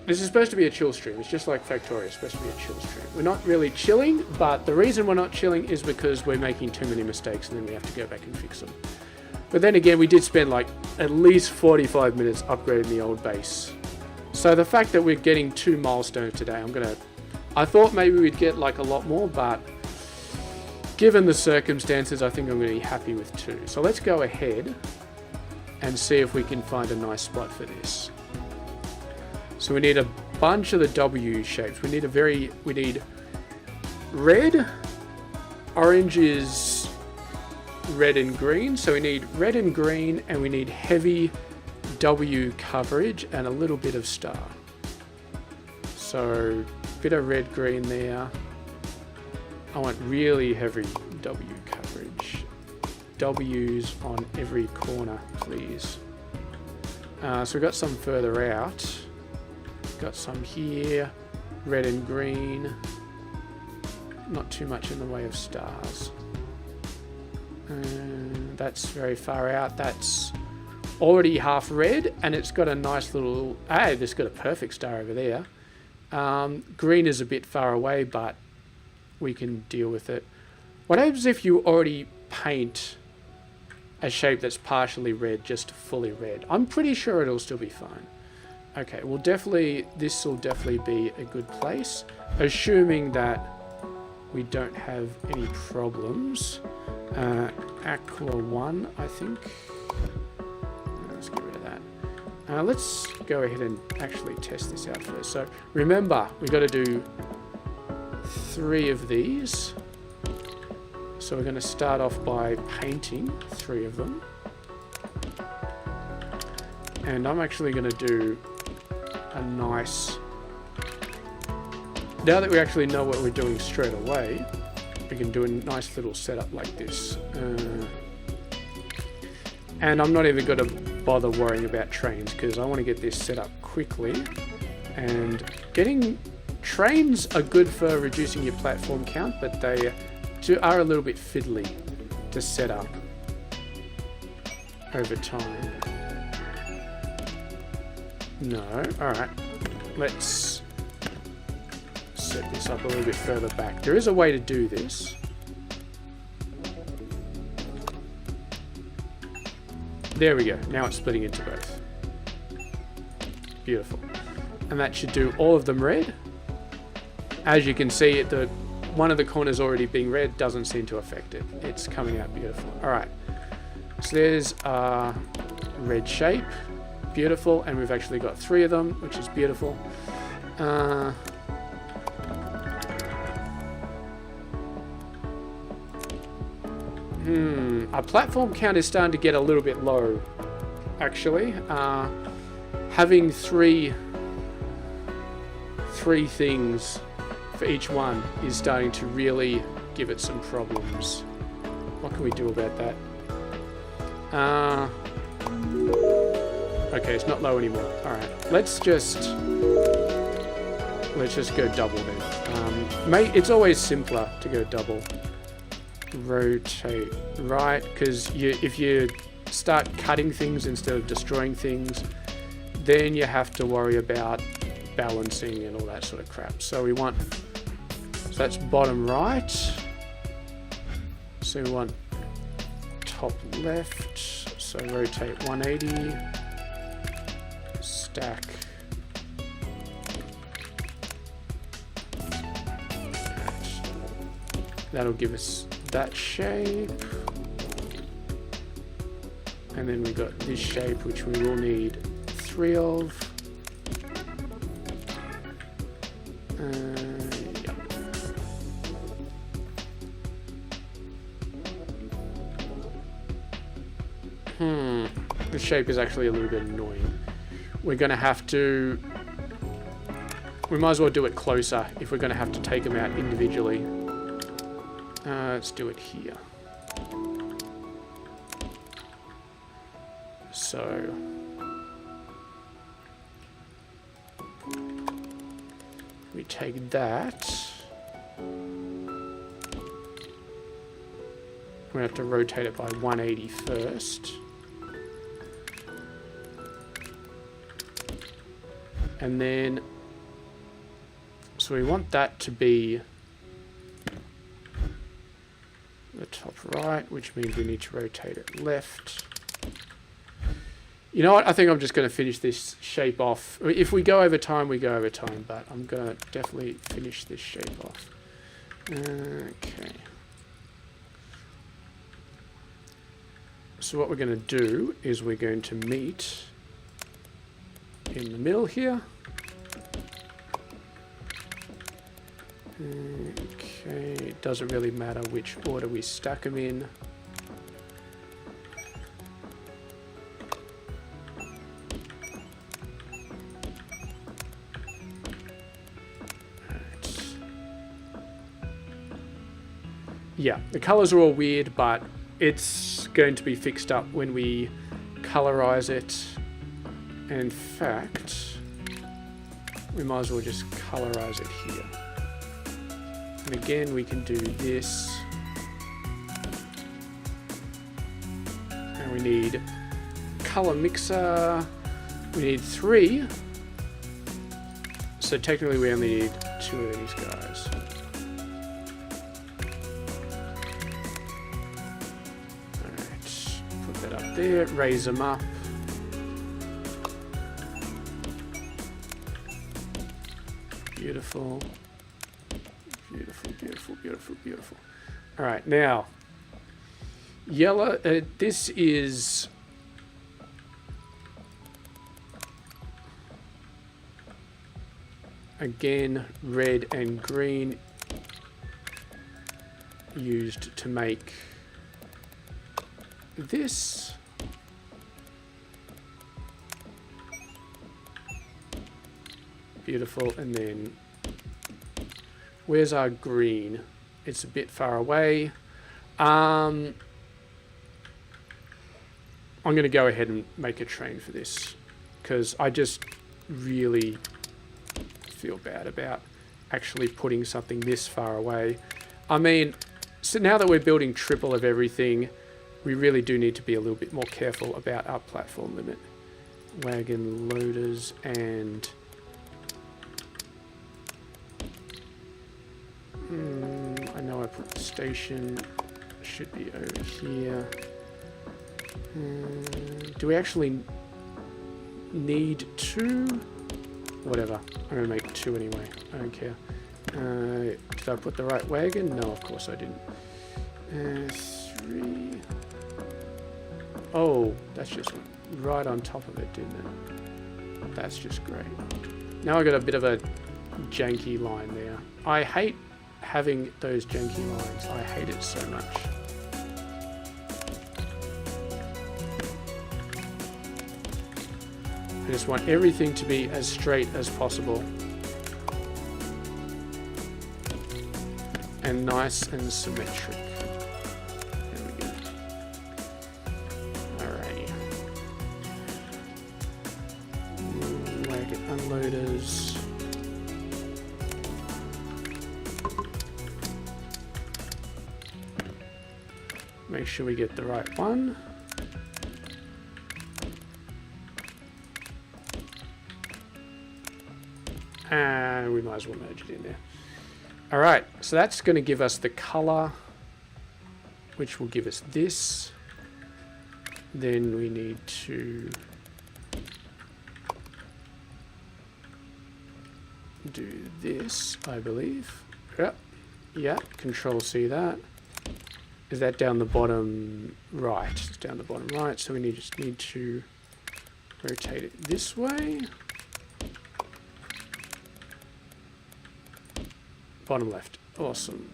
[SPEAKER 1] This is supposed to be a chill stream. It's just like Factorio, it's supposed to be a chill stream. We're not really chilling, but the reason we're not chilling is because we're making too many mistakes and then we have to go back and fix them. But then again, we did spend like at least 45 minutes upgrading the old base. So the fact that we're getting 2 milestones today, I thought maybe we'd get like a lot more, but given the circumstances, I think I'm going to be happy with 2. So let's go ahead and see if we can find a nice spot for this. So we need a bunch of the W shapes. We need red, orange is red and green. So we need red and green, and we need heavy W coverage and a little bit of star. So bit of red green there. I want really heavy W coverage. W's on every corner, please. So we've got some further out. Got some here, red and green. Not too much in the way of stars. That's very far out. That's already half red, and it's got a nice little... Hey, it's got a perfect star over there. Green is a bit far away, but we can deal with it. What happens if you already paint a shape that's partially red, just fully red? I'm pretty sure it'll still be fine. Okay, well this will definitely be a good place, assuming that we don't have any problems. Aqua 1, I think. Let's get rid of that. Let's go ahead and actually test this out first. So remember, we've got to do 3 of these. So we're going to start off by painting 3 of them. And I'm actually going to do a nice... Now that we actually know what we're doing straight away, we can do a nice little setup like this. And I'm not even going to bother worrying about trains because I want to get this set up quickly. And trains are good for reducing your platform count, but they are a little bit fiddly to set up over time. No, alright. Let's set this up a little bit further back. There is a way to do this. There we go. Now it's splitting into both. Beautiful. And that should do all of them red. As you can see, one of the corners already being red doesn't seem to affect it. It's coming out beautiful. Alright. So there's a red shape. Beautiful. And we've actually got 3 of them, which is beautiful. Our platform count is starting to get a little bit low, actually. Having three things for each one is starting to really give it some problems. What can we do about that? Okay, it's not low anymore. Alright, let's just go double then. It's always simpler to go double. Rotate right, because if you start cutting things instead of destroying things, then you have to worry about balancing and all that sort of crap. So that's bottom right. So we want top left, so rotate 180, stack. That'll give us that shape. And then we've got this shape, which we will need 3 of. Yeah. The shape is actually a little bit annoying. We're going to have to... We might as well do it closer if we're going to have to take them out individually. Let's do it here. So... we take that. We have to rotate it by 180 first. And then, so we want that to be the top right, which means we need to rotate it left. You know what? I think I'm just going to finish this shape off. If we go over time, we go over time, but I'm going to definitely finish this shape off. Okay. So what we're going to do is we're going to meet in the middle here. Okay, it doesn't really matter which order we stack them in. Yeah, the colors are all weird, but it's going to be fixed up when we colorize it. And in fact, we might as well just colorize it here. And again, we can do this. And we need color mixer. We need 3. So technically we only need 2 of these guys. There, raise them up. Beautiful. Beautiful, beautiful, beautiful, beautiful. All right, now, yellow, this is... again, red and green used to make this. Beautiful. And then where's our green? It's a bit far away. I'm going to go ahead and make a train for this because I just really feel bad about actually putting something this far away. I mean, so now that we're building triple of everything, we really do need to be a little bit more careful about our platform limit. Wagon loaders and... I know I put the station, should be over here. Do we actually need 2? Whatever, I'm going to make 2 anyway, I don't care. Did I put the right wagon? No, of course I didn't. 3. Oh, that's just right on top of it, didn't it? That's just great. Now I got a bit of a janky line there. I hate having those janky lines. I hate it so much. I just want everything to be as straight as possible. And nice and symmetric. There we go. Alrighty. Wagon unloaders. Make sure we get the right one. And we might as well merge it in there. All right, so that's going to give us the color which will give us this. Then we need to do this, I believe. Yep. Yeah, Control C that. Is that down the bottom right? It's down the bottom right, so we just need to rotate it this way. Bottom left. Awesome.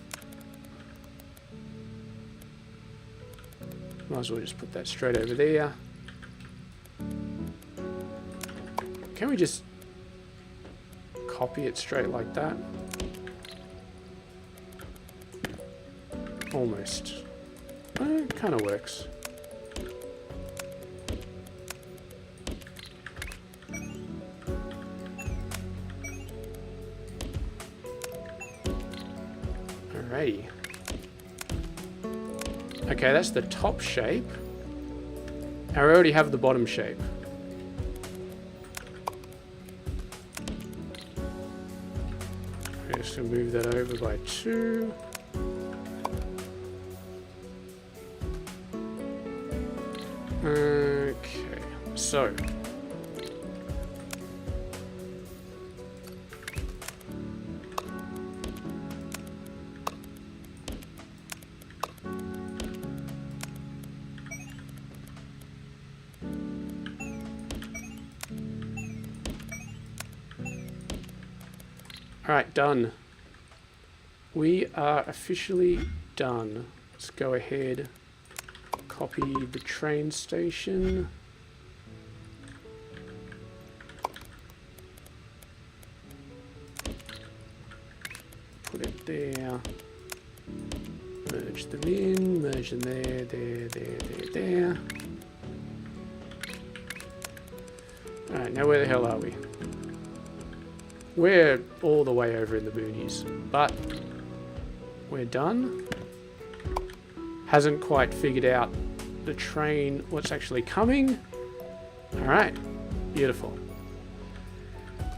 [SPEAKER 1] Might as well just put that straight over there. Can we just copy it straight like that? Almost. It kind of works. Alrighty. Okay, that's the top shape. I already have the bottom shape. I'm just going to move that over by 2. Okay, so alright, done. We are officially done. Let's go ahead. Copy the train station. Put it there. Merge them in. Merge them there. Alright, now where the hell are we? We're all the way over in the boonies, but we're done. Hasn't quite figured out the train, what's actually coming. Alright, beautiful.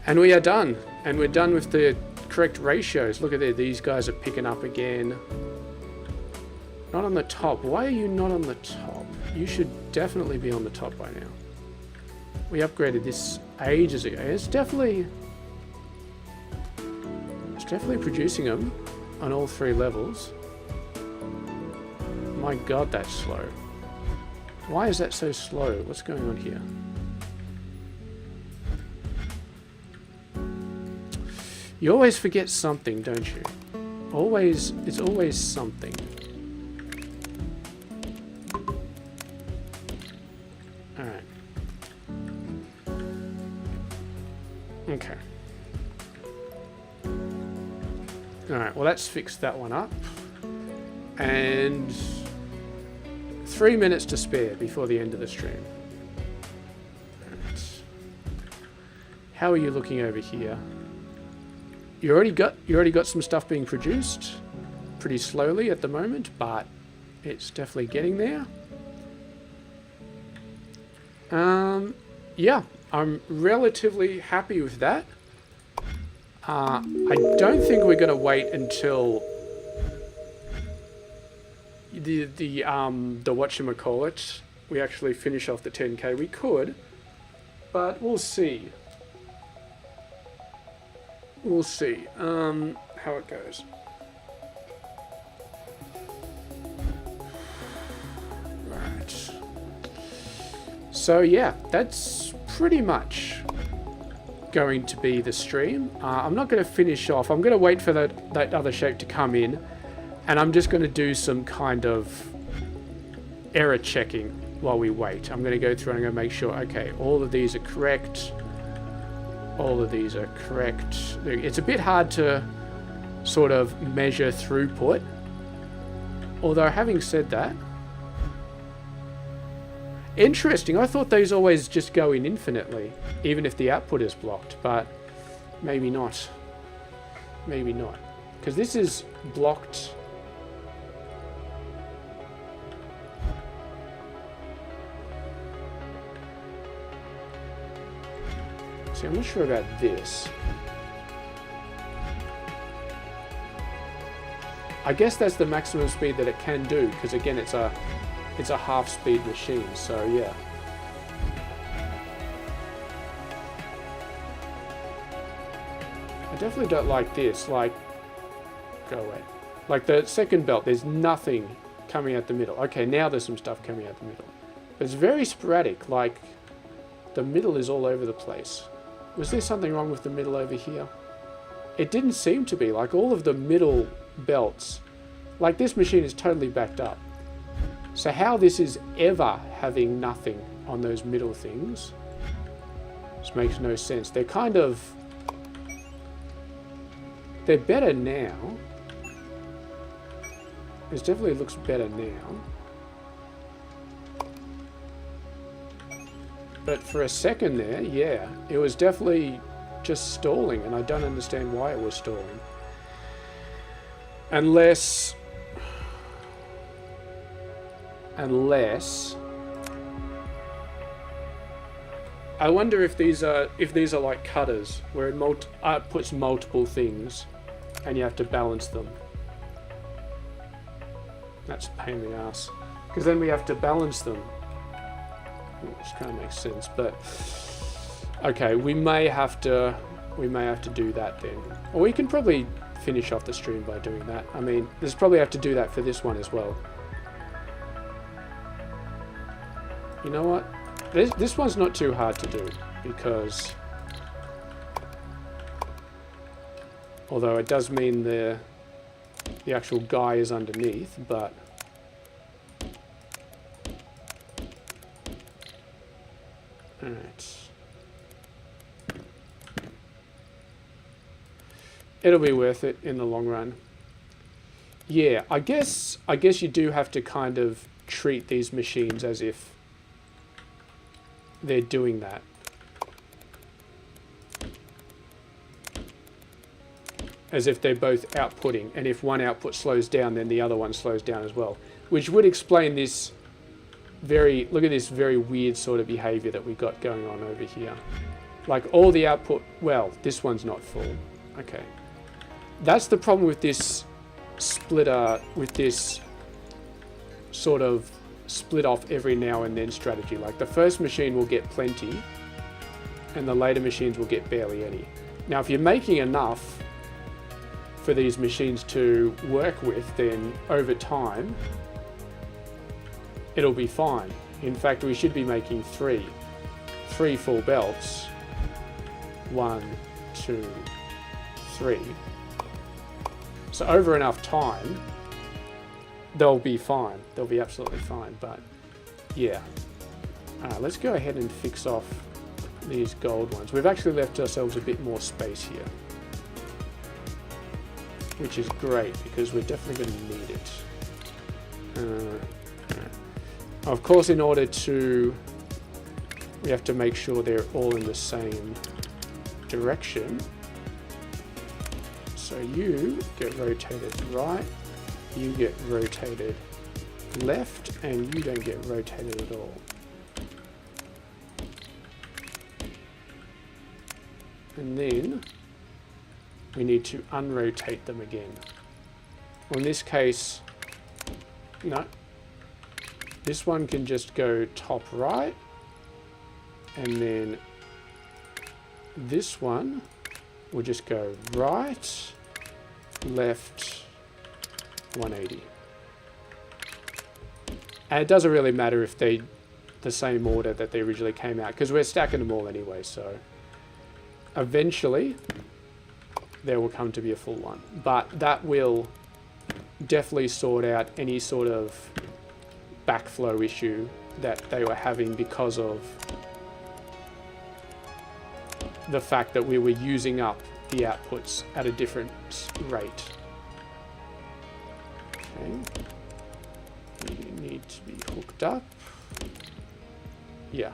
[SPEAKER 1] And we are done. And we're done with the correct ratios. Look at there, these guys are picking up again. Not on the top. Why are you not on the top? You should definitely be on the top by now. We upgraded this ages ago. It's definitely producing them on all 3 levels. My god, that's slow. Why is that so slow? What's going on here? You always forget something, don't you? Always, it's always something. Alright. Okay. Alright, well let's fix that one up. And 3 minutes to spare before the end of the stream. Right. How are you looking over here? You already got some stuff being produced pretty slowly at the moment, but it's definitely getting there. Yeah, I'm relatively happy with that. I don't think we're going to wait until the whatchamacallit, we actually finish off the 10k. We could, but we'll see. We'll see how it goes. Right. So yeah, that's pretty much going to be the stream. I'm not going to finish off. I'm going to wait for that other shape to come in. And I'm just going to do some kind of error checking while we wait. I'm going to go through and I'm going to make sure, okay, all of these are correct. All of these are correct. It's a bit hard to sort of measure throughput. Although, having said that, interesting. I thought those always just go in infinitely, even if the output is blocked, but maybe not. Maybe not. Because this is blocked. See, I'm not sure about this. I guess that's the maximum speed that it can do, because again, it's a half-speed machine, so yeah. I definitely don't like this, like, go away. Like the second belt, there's nothing coming out the middle. Okay, now there's some stuff coming out the middle. But it's very sporadic, like the middle is all over the place. Was there something wrong with the middle over here? It didn't seem to be, like all of the middle belts, like this machine is totally backed up. So how this is ever having nothing on those middle things, just makes no sense. They're kind of, they're better now. It definitely looks better now. But for a second there, yeah, it was definitely just stalling, and I don't understand why it was stalling. Unless I wonder if these are like cutters where it outputs multiple things and you have to balance them. That's a pain in the ass, because then we have to balance them, which kind of makes sense. But okay, we may have to do that then, or we can probably finish off the stream by doing that. I mean, there's probably have to do that for this one as well. You know what? This one's not too hard to do, because although it does mean the actual guy is underneath, but alright. It'll be worth it in the long run. Yeah, I guess you do have to kind of treat these machines as if they're doing that. As if they're both outputting, and if one output slows down, then the other one slows down as well. Which would explain this look at this very weird sort of behavior that we got going on over here. Like all the output, well, this one's not full. Okay. That's the problem with this splitter, with this sort of split off every now and then strategy. Like the first machine will get plenty, and the later machines will get barely any. Now, if you're making enough for these machines to work with, then over time, it'll be fine. In fact, we should be making three full belts. 1, 2, 3. So over enough time, they'll be fine. They'll be absolutely fine, but yeah. Let's go ahead and fix off these gold ones. We've actually left ourselves a bit more space here, which is great because we're definitely going to need it. Of course, in order to, we have to make sure they're all in the same direction. So you get rotated right, you get rotated left, and you don't get rotated at all. And then we need to unrotate them again. Well, in this case, no. This one can just go top right, and then this one will just go right, left, 180. And it doesn't really matter if they the same order that they originally came out, because we're stacking them all anyway, so eventually there will come to be a full one. But that will definitely sort out any sort of backflow issue that they were having because of the fact that we were using up the outputs at a different rate. Okay. You need to be hooked up. Yeah.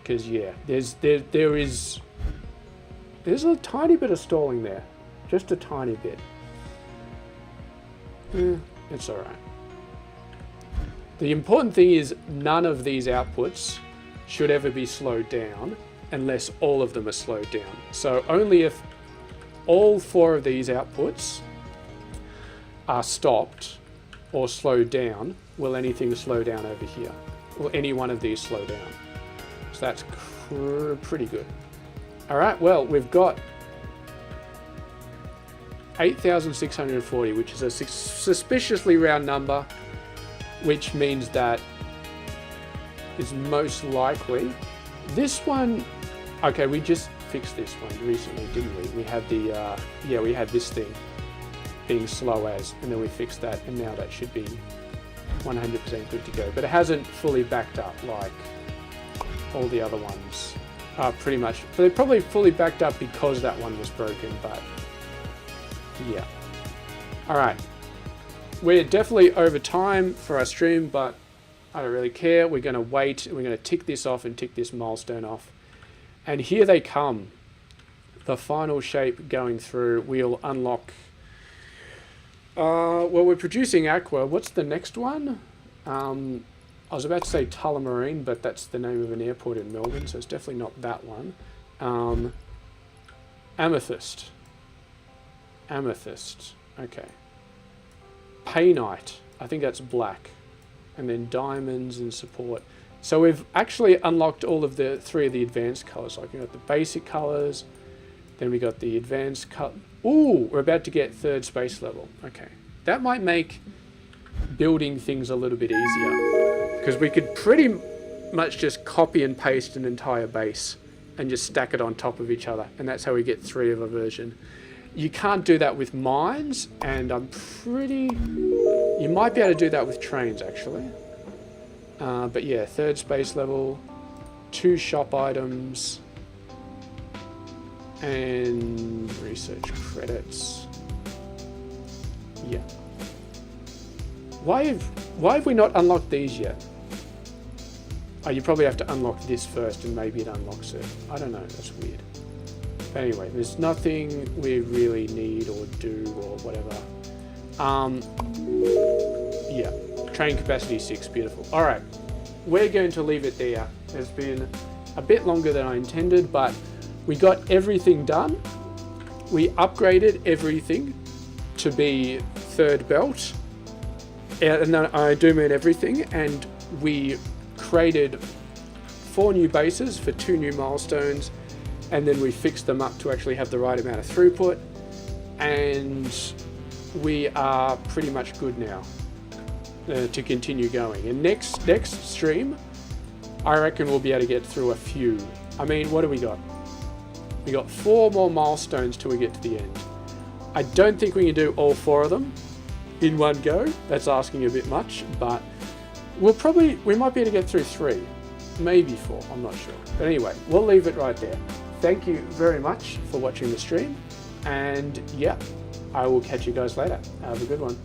[SPEAKER 1] Because yeah, there's a tiny bit of stalling there. Just a tiny bit. It's alright. The important thing is none of these outputs should ever be slowed down unless all of them are slowed down. So only if all 4 of these outputs are stopped or slowed down, will anything slow down over here? Will any one of these slow down? So that's pretty good. All right, well, we've got 8,640, which is a suspiciously round number, which means that is most likely this one. Okay, we just fixed this one recently, didn't we? We had the we had this thing being slow as, and then we fixed that, and now that should be 100% good to go. But it hasn't fully backed up like all the other ones. Pretty much, they're probably fully backed up because that one was broken, but yeah. All right, we're definitely over time for our stream, but I don't really care. We're going to wait. We're going to tick this off and tick this milestone off. And here they come. The final shape going through. We'll unlock. Well, we're producing Aqua. What's the next one? I was about to say Tullamarine, but that's the name of an airport in Melbourne, so it's definitely not that one. Amethyst. Amethyst. Okay. Paynite. I think that's black. And then diamonds and support. So we've actually unlocked all of the three of the advanced colors. Like we got the basic colors, then we got the advanced color. Ooh, we're about to get third space level. Okay. That might make building things a little bit easier, because we could pretty much just copy and paste an entire base and just stack it on top of each other. And that's how we get three of a version. You can't do that with mines, and you might be able to do that with trains actually. But yeah, third space level, 2 shop items, and research credits. Yeah. Why have we not unlocked these yet? Oh, you probably have to unlock this first and maybe it unlocks it. I don't know, that's weird. But anyway, there's nothing we really need or do or whatever. Yeah, train capacity 6, beautiful. All right, we're going to leave it there. It's been a bit longer than I intended, but we got everything done. We upgraded everything to be third belt. And I do mean everything. And we created 4 new bases for 2 new milestones. And then we fixed them up to actually have the right amount of throughput. And we are pretty much good now to continue going. And next stream, I reckon we'll be able to get through a few. I mean, what do we got? We got 4 more milestones till we get to the end. I don't think we can do all 4 of them in one go. That's asking a bit much, but we might be able to get through 3, maybe 4, I'm not sure. But anyway, we'll leave it right there. Thank you very much for watching the stream, and yeah, I will catch you guys later. Have a good one.